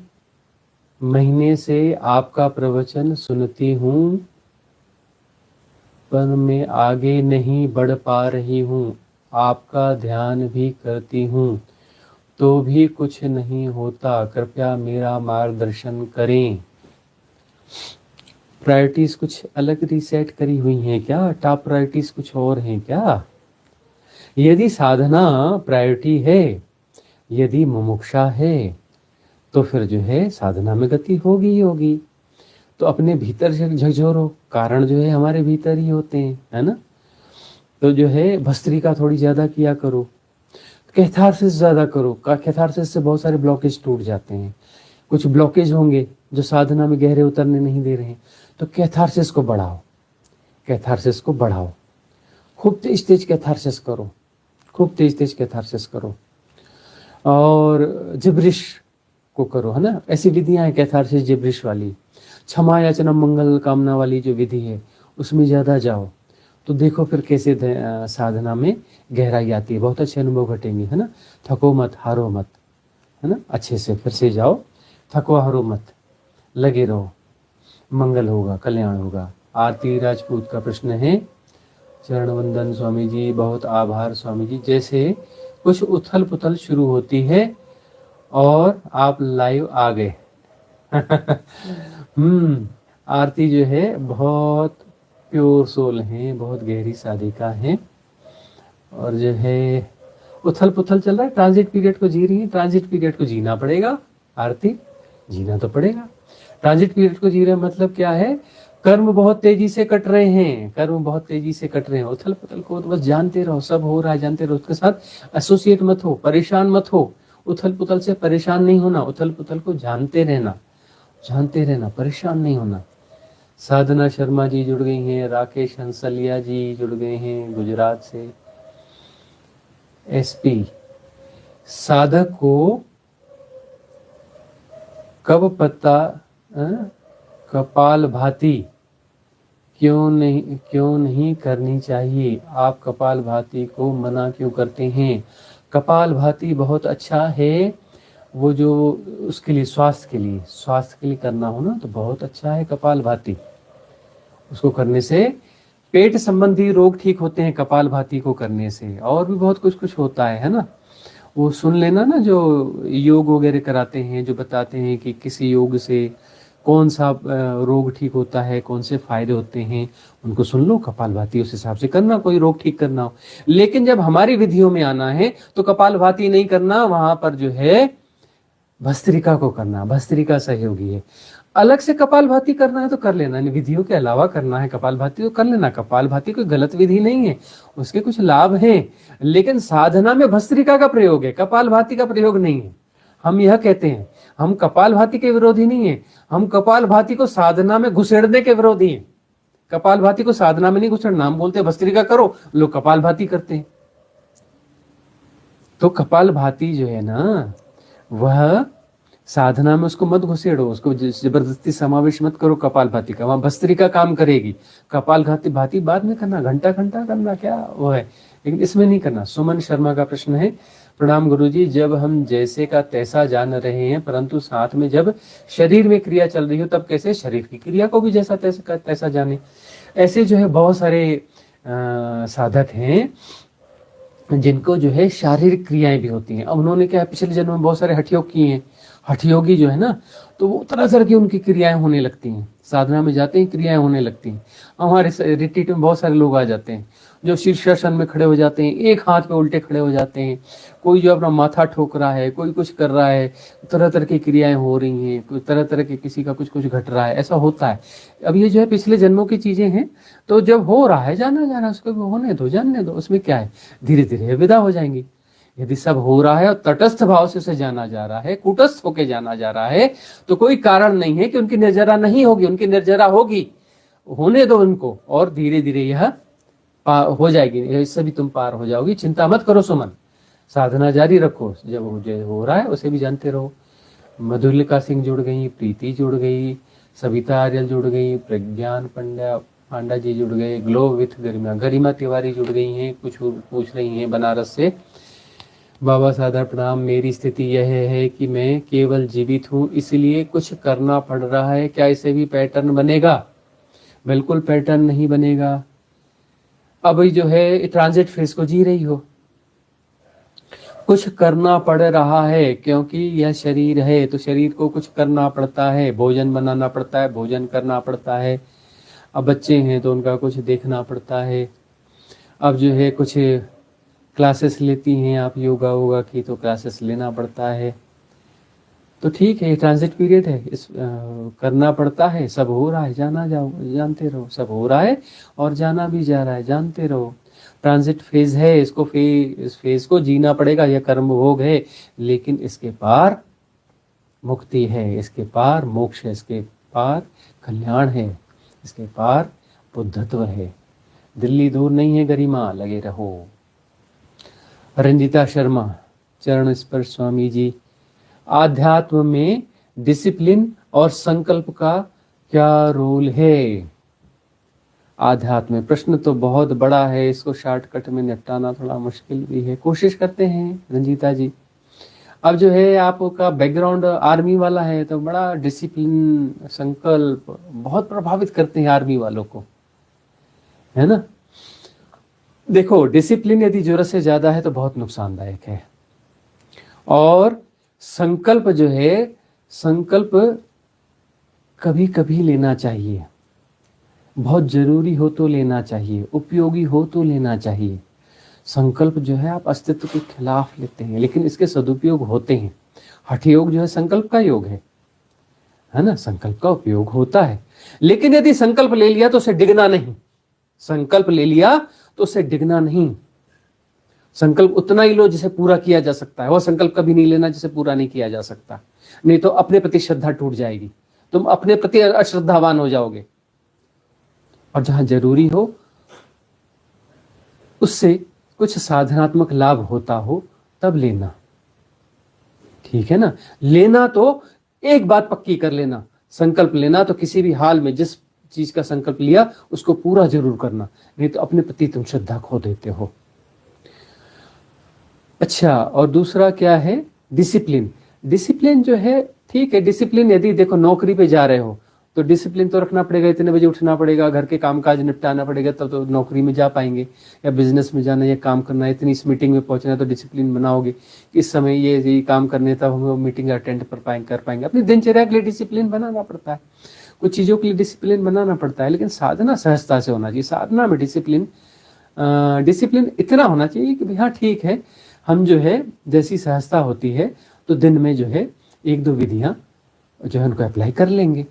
Speaker 1: महीने से आपका प्रवचन सुनती हूँ, पर मैं आगे नहीं बढ़ पा रही हूँ, आपका ध्यान भी करती हूँ तो भी कुछ नहीं होता, कृपया मेरा मार्गदर्शन करें। प्रायोरिटीज कुछ अलग रीसेट करी हुई हैं क्या? टॉप प्रायोरिटीज कुछ और हैं क्या? यदि साधना प्रायोरिटी है, यदि मुमुक्षा है, तो फिर जो है साधना में गति होगी ही होगी। तो अपने भीतर झकझोरो, कारण जो है हमारे भीतर ही होते हैं, है ना। तो जो है भस्त्रिका थोड़ी ज्यादा किया करो, कैथारसिस ज्यादा करो, कैथारसिस से बहुत सारे ब्लॉकेज टूट जाते हैं। कुछ ब्लॉकेज होंगे जो साधना में गहरे उतरने नहीं दे रहे हैं, तो कैथारसिस को बढ़ाओ, कैथारसिस को बढ़ाओ, खूब तेज तेज कैथारसिस करो, खूब तेज तेज कैथारसिस करो, और जिब्रिश को करो, है ना। ऐसी विधियां हैं कैथारसिस जिब्रिश वाली, क्षमा याचना मंगल कामना वाली जो विधि है उसमें ज़्यादा जाओ, तो देखो फिर कैसे साधना में गहराई आती है, बहुत अच्छे अनुभव घटेंगे, है ना। थको मत, हारो मत, है ना, अच्छे से फिर से जाओ, थको हारो मत, लगे रहो, मंगल होगा, कल्याण होगा। आरती राजपूत का प्रश्न है, चरण वंदन स्वामी जी, बहुत आभार स्वामी जी। जैसे कुछ उथल पुथल शुरू होती है और आप लाइव आ गए। आरती जो है बहुत प्योर सोल है, बहुत गहरी साधिका है, और जो है उथल पुथल चल रहा है, ट्रांजिट पीरियड को जी रही है। ट्रांजिट पीरियड को जीना पड़ेगा आरती, जीना तो पड़ेगा। ट्रांजिट पीरियड को जी रहे मतलब क्या है, कर्म बहुत तेजी से कट रहे हैं, कर्म बहुत तेजी से कट रहे हैं। उथल पुथल को तो बस जानते रहो, सब हो रहा है जानते रहो, उसके साथ एसोसिएट मत हो, परेशान मत हो। उथल पुथल से परेशान नहीं होना, उथल पुथल को जानते रहना, जानते रहना, परेशान नहीं होना। साधना शर्मा जी जुड़ गई हैं, राकेश हंसलिया जी जुड़ गए हैं गुजरात से। एसपी, साधक को कब पता कपाल भाती क्यों नहीं करनी चाहिए? आप कपाल भाती को मना क्यों करते हैं? कपाल भाती बहुत अच्छा है, वो जो उसके लिए स्वास्थ्य के लिए करना हो ना, तो बहुत अच्छा है कपाल भाती। उसको करने से पेट संबंधी रोग ठीक होते हैं, कपाल भाती को करने से। और भी बहुत कुछ होता है ना। वो सुन लेना ना, जो योग वगैरह कराते हैं, जो बताते हैं कि किसी योग से कौन सा रोग ठीक होता है, कौन से फायदे होते हैं, उनको सुन लो, कपाल भाती उस हिसाब से करना, कोई रोग ठीक करना हो। लेकिन जब हमारी विधियों में आना है तो कपाल भाती नहीं करना, वहां पर जो है भस्त्रिका को करना। भस्त्रिका सहयोगी है। अलग से कपाल भाती करना है तो कर लेना, विधियों के अलावा करना है कपाल भाती तो कर लेना। कपाल भाती कोई गलत विधि नहीं है, उसके कुछ लाभ हैं, लेकिन साधना में भस्त्रिका का प्रयोग है, कपाल भाती का प्रयोग नहीं है। हम यह कहते हैं, हम कपाल भाती के विरोधी नहीं है, हम कपाल भाती को साधना में घुसेड़ने के विरोधी हैं। कपाल भाती को साधना में नहीं घुसेड़ना, हम बोलते भस्त्रिका करो, लोग कपाल भाती करते हैं। तो कपाल भाती जो है ना, वह साधना में उसको मत घुसेड़ो, उसको जबरदस्ती समावेश मत करो कपाल भाती का, वहां भस्त्रिका काम करेगी। कपाल भाती बाद में करना, घंटा घंटा करना, क्या वो है, लेकिन इसमें नहीं करना। सुमन शर्मा का प्रश्न है, प्रणाम गुरुजी, जब हम जैसे का तैसा जान रहे हैं, परंतु साथ में जब शरीर में क्रिया चल रही हो तब कैसे शरीर की क्रिया को भी जैसा तैसा जाने? ऐसे जो है बहुत सारे साधक हैं जिनको जो है शारीरिक क्रियाएं भी होती हैं। अब उन्होंने क्या, पिछले जन्म में बहुत सारे हठयोग किए हैं, हठयोगी जो है ना, तो वो तरह तरह की उनकी क्रियाएं होने लगती हैं। साधना में जाते हैं, क्रियाएं होने लगती हैं। हमारे रिट्रीट में बहुत सारे लोग आ जाते हैं जो शीर्षासन में खड़े हो जाते हैं, एक हाथ पे उल्टे खड़े हो जाते हैं, कोई जो अपना माथा ठोक रहा है, कोई कुछ कर रहा है, तरह तरह की क्रियाएं हो रही हैं, कोई तरह तरह के किसी का कुछ घट रहा है, ऐसा होता है। अब ये जो है पिछले जन्मों की चीजें हैं, तो जब हो रहा है जाना जा रहा है, उसको होने दो, जानने दो, उसमें क्या है, धीरे धीरे विदा हो जाएंगी। यदि सब हो रहा है और तटस्थ भाव से उसे जाना जा रहा है, कूटस्थ होके जाना जा रहा है, तो कोई कारण नहीं है कि उनकी निर्जरा नहीं होगी, उनकी निर्जरा होगी, होने दो उनको, और धीरे धीरे यह पार हो जाएगी, इससे भी तुम पार हो जाओगी। चिंता मत करो सुमन, साधना जारी रखो, जब जो हो रहा है उसे भी जानते रहो। मधुलिका सिंह जुड़ गई, प्रीति जुड़ गई, सविता आर्यल जुड़ गई, प्रज्ञान पांडा जी जुड़ गए, ग्लो विथ गरिमा तिवारी जुड़ गई हैं, कुछ पूछ रही हैं बनारस से। बाबा सादर प्रणाम, मेरी स्थिति यह है कि मैं केवल जीवित हूँ, इसलिए कुछ करना पड़ रहा है, क्या इसे भी पैटर्न बनेगा? बिल्कुल पैटर्न नहीं बनेगा। अब जो है ट्रांजिट फेज को जी रही हो, कुछ करना पड़ रहा है, क्योंकि यह शरीर है तो शरीर को कुछ करना पड़ता है, भोजन बनाना पड़ता है, भोजन करना पड़ता है। अब बच्चे हैं तो उनका कुछ देखना पड़ता है। अब जो है कुछ क्लासेस लेती हैं आप योगा वोगा की, तो क्लासेस लेना पड़ता है। तो ठीक है, ट्रांजिट पीरियड है, इस करना पड़ता है, सब हो रहा है, जानते रहो, सब हो रहा है और जाना भी जा रहा है, जानते रहो। ट्रांजिट फेज है, इस फेज को जीना पड़ेगा, यह कर्म भोग है, लेकिन इसके पार मुक्ति है, इसके पार मोक्ष है, इसके पार कल्याण है, इसके पार बुद्धत्व है। दिल्ली दूर नहीं है गरिमा, लगे रहो। रंजिता शर्मा, चरण स्पर्श स्वामी जी, आध्यात्म में डिसिप्लिन और संकल्प का क्या रोल है आध्यात्म में? प्रश्न तो बहुत बड़ा है, इसको शॉर्टकट में निपटाना थोड़ा मुश्किल भी है, कोशिश करते हैं रंजीता जी। अब जो है आपका बैकग्राउंड आर्मी वाला है तो बड़ा डिसिप्लिन, संकल्प बहुत प्रभावित करते हैं आर्मी वालों को, है ना। देखो डिसिप्लिन यदि जरूरत से ज्यादा है तो बहुत नुकसानदायक है, और संकल्प जो है, संकल्प कभी कभी लेना चाहिए, बहुत जरूरी हो तो लेना चाहिए, उपयोगी हो तो लेना चाहिए। संकल्प जो है आप अस्तित्व के खिलाफ लेते हैं, लेकिन इसके सदुपयोग होते हैं। हठ योग जो है संकल्प का योग है ना, संकल्प का उपयोग होता है। लेकिन यदि संकल्प ले लिया तो उसे डिगना नहीं, संकल्प ले लिया तो उसे डिगना नहीं। संकल्प उतना ही लो जिसे पूरा किया जा सकता है, वो संकल्प कभी नहीं लेना जिसे पूरा नहीं किया जा सकता, नहीं तो अपने प्रति श्रद्धा टूट जाएगी, तुम अपने प्रति अश्रद्धावान हो जाओगे। और जहां जरूरी हो उससे कुछ साधनात्मक लाभ होता हो तब लेना, ठीक है ना। लेना तो एक बात पक्की कर लेना, संकल्प लेना तो किसी भी हाल में जिस चीज का संकल्प लिया उसको पूरा जरूर करना, नहीं तो अपने प्रति तुम श्रद्धा खो देते हो। अच्छा, और दूसरा क्या है? डिसिप्लिन। डिसिप्लिन जो है ठीक है, डिसिप्लिन यदि देखो नौकरी पे जा रहे हो तो डिसिप्लिन तो रखना पड़ेगा, इतने बजे उठना पड़ेगा, घर के कामकाज निपटाना पड़ेगा, तब तो नौकरी में जा पाएंगे। या बिजनेस में जाना, या काम करना है, इतनी इस मीटिंग में पहुंचना है तो डिसिप्लिन बनाओगे कि इस समय ये काम करने, तब हम मीटिंग अटेंड कर पाएंगे। अपनी दिनचर्या के लिए डिसिप्लिन बनाना पड़ता है, कुछ चीज़ों के लिए डिसिप्लिन बनाना पड़ता है, लेकिन साधना सहजता से होना चाहिए। साधना में डिसिप्लिन इतना होना चाहिए कि भैया ठीक है, हम जो है जैसी सहजता होती है तो दिन में जो है एक दो विधियां जो है उनको अप्लाई कर लेंगे।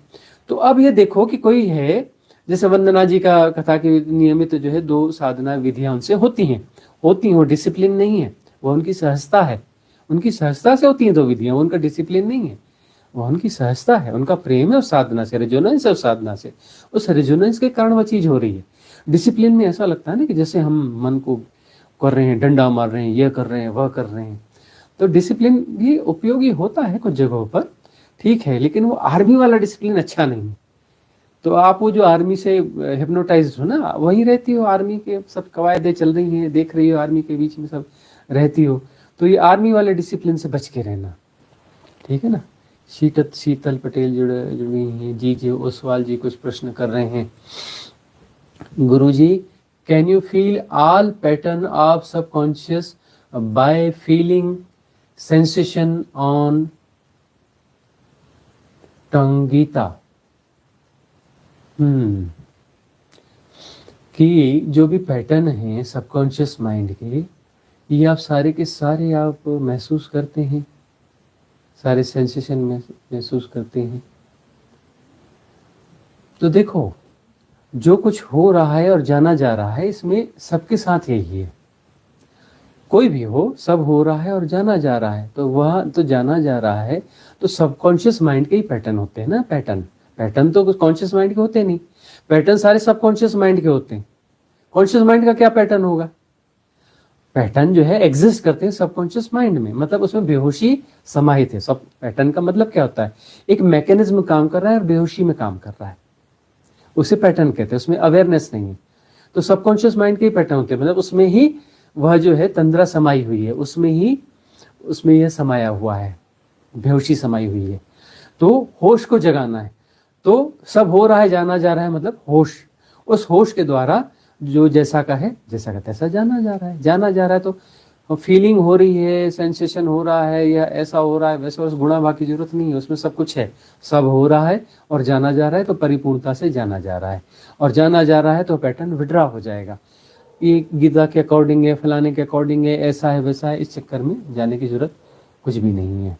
Speaker 1: तो अब ये देखो कि कोई है, जैसे वंदना जी का कथा की नियमित जो है 2 साधना विधियां उनसे होती हैं, वो डिसिप्लिन नहीं है, वो उनकी सहजता है, उनकी सहजता से होती हैं 2 विधियां, वो उनका डिसिप्लिन नहीं है, वो उनकी सहजता है, उनका प्रेम है उस साधना से, रेजोनेंस है उस साधना से, उस रेजोनेंस के कारण वह चीज हो रही है। डिसिप्लिन में ऐसा लगता है ना कि जैसे हम मन को कर रहे हैं, डंडा मार रहे हैं, ये कर रहे हैं, वह कर रहे हैं। तो डिसिप्लिन भी उपयोगी होता है कुछ जगहों पर, ठीक है, लेकिन वो आर्मी वाला डिसिप्लिन अच्छा नहीं है। तो आप वो जो आर्मी से हिप्नोटाइज हो ना, वही रहती हो, आर्मी के सब कवायदे चल रही हैं, देख रही हो, आर्मी के बीच में सब रहती हो, तो ये आर्मी वाले डिसिप्लिन से बच के रहना, ठीक है ना। शीतल पटेल जुड़ी हैं जी ओसवाल जी कुछ प्रश्न कर रहे हैं। Guruji, can you feel all pattern of subconscious by feeling sensation on tongue? Geeta, कि जो भी पैटर्न है सबकॉन्शियस माइंड के, ये आप सारे के सारे आप महसूस करते हैं, सारे सेंसेशन महसूस करते हैं। तो देखो, जो कुछ हो रहा है और जाना जा रहा है, इसमें सबके साथ यही है, कोई भी हो, सब हो रहा है और जाना जा रहा है, तो वह तो जाना जा रहा है, तो सबकॉन्शियस माइंड के ही पैटर्न होते हैं ना। पैटर्न तो कॉन्शियस माइंड के होते नहीं, पैटर्न सारे सबकॉन्शियस माइंड के होते हैं। कॉन्शियस माइंड का क्या पैटर्न होगा? पैटर्न जो है एग्जिस्ट करते हैं सबकॉन्शियस माइंड में, मतलब उसमें बेहोशी समाहित है। सब पैटर्न का मतलब क्या होता है? एक मैकेनिज्म काम कर रहा है और बेहोशी में काम कर रहा है, उसे पैटर्न कहते हैं, उसमें अवेयरनेस नहीं है। तो सबकॉन्शियस माइंड के ही पैटर्न होते हैं, मतलब उसमें ही वह जो है तंद्रा समाई हुई है, उसमें यह समाया हुआ है, बेहोशी समाई हुई है। तो होश को जगाना है, तो सब हो रहा है, जाना जा रहा है, मतलब होश, उस होश के द्वारा जो जैसा का है, जैसा का तैसा जाना जा रहा है। तो फीलिंग हो रही है, सेंसेशन हो रहा है, या ऐसा हो रहा है, वैसे उस गुणा भाव की जरूरत नहीं है, उसमें सब कुछ है, सब हो रहा है और जाना जा रहा है, तो परिपूर्णता से जाना जा रहा है, और जाना जा रहा है तो पैटर्न विड्रा हो जाएगा। ये गीता के अकॉर्डिंग है, फलाने के अकॉर्डिंग है, ऐसा है वैसा है, इस चक्कर में जाने की जरूरत कुछ भी नहीं है।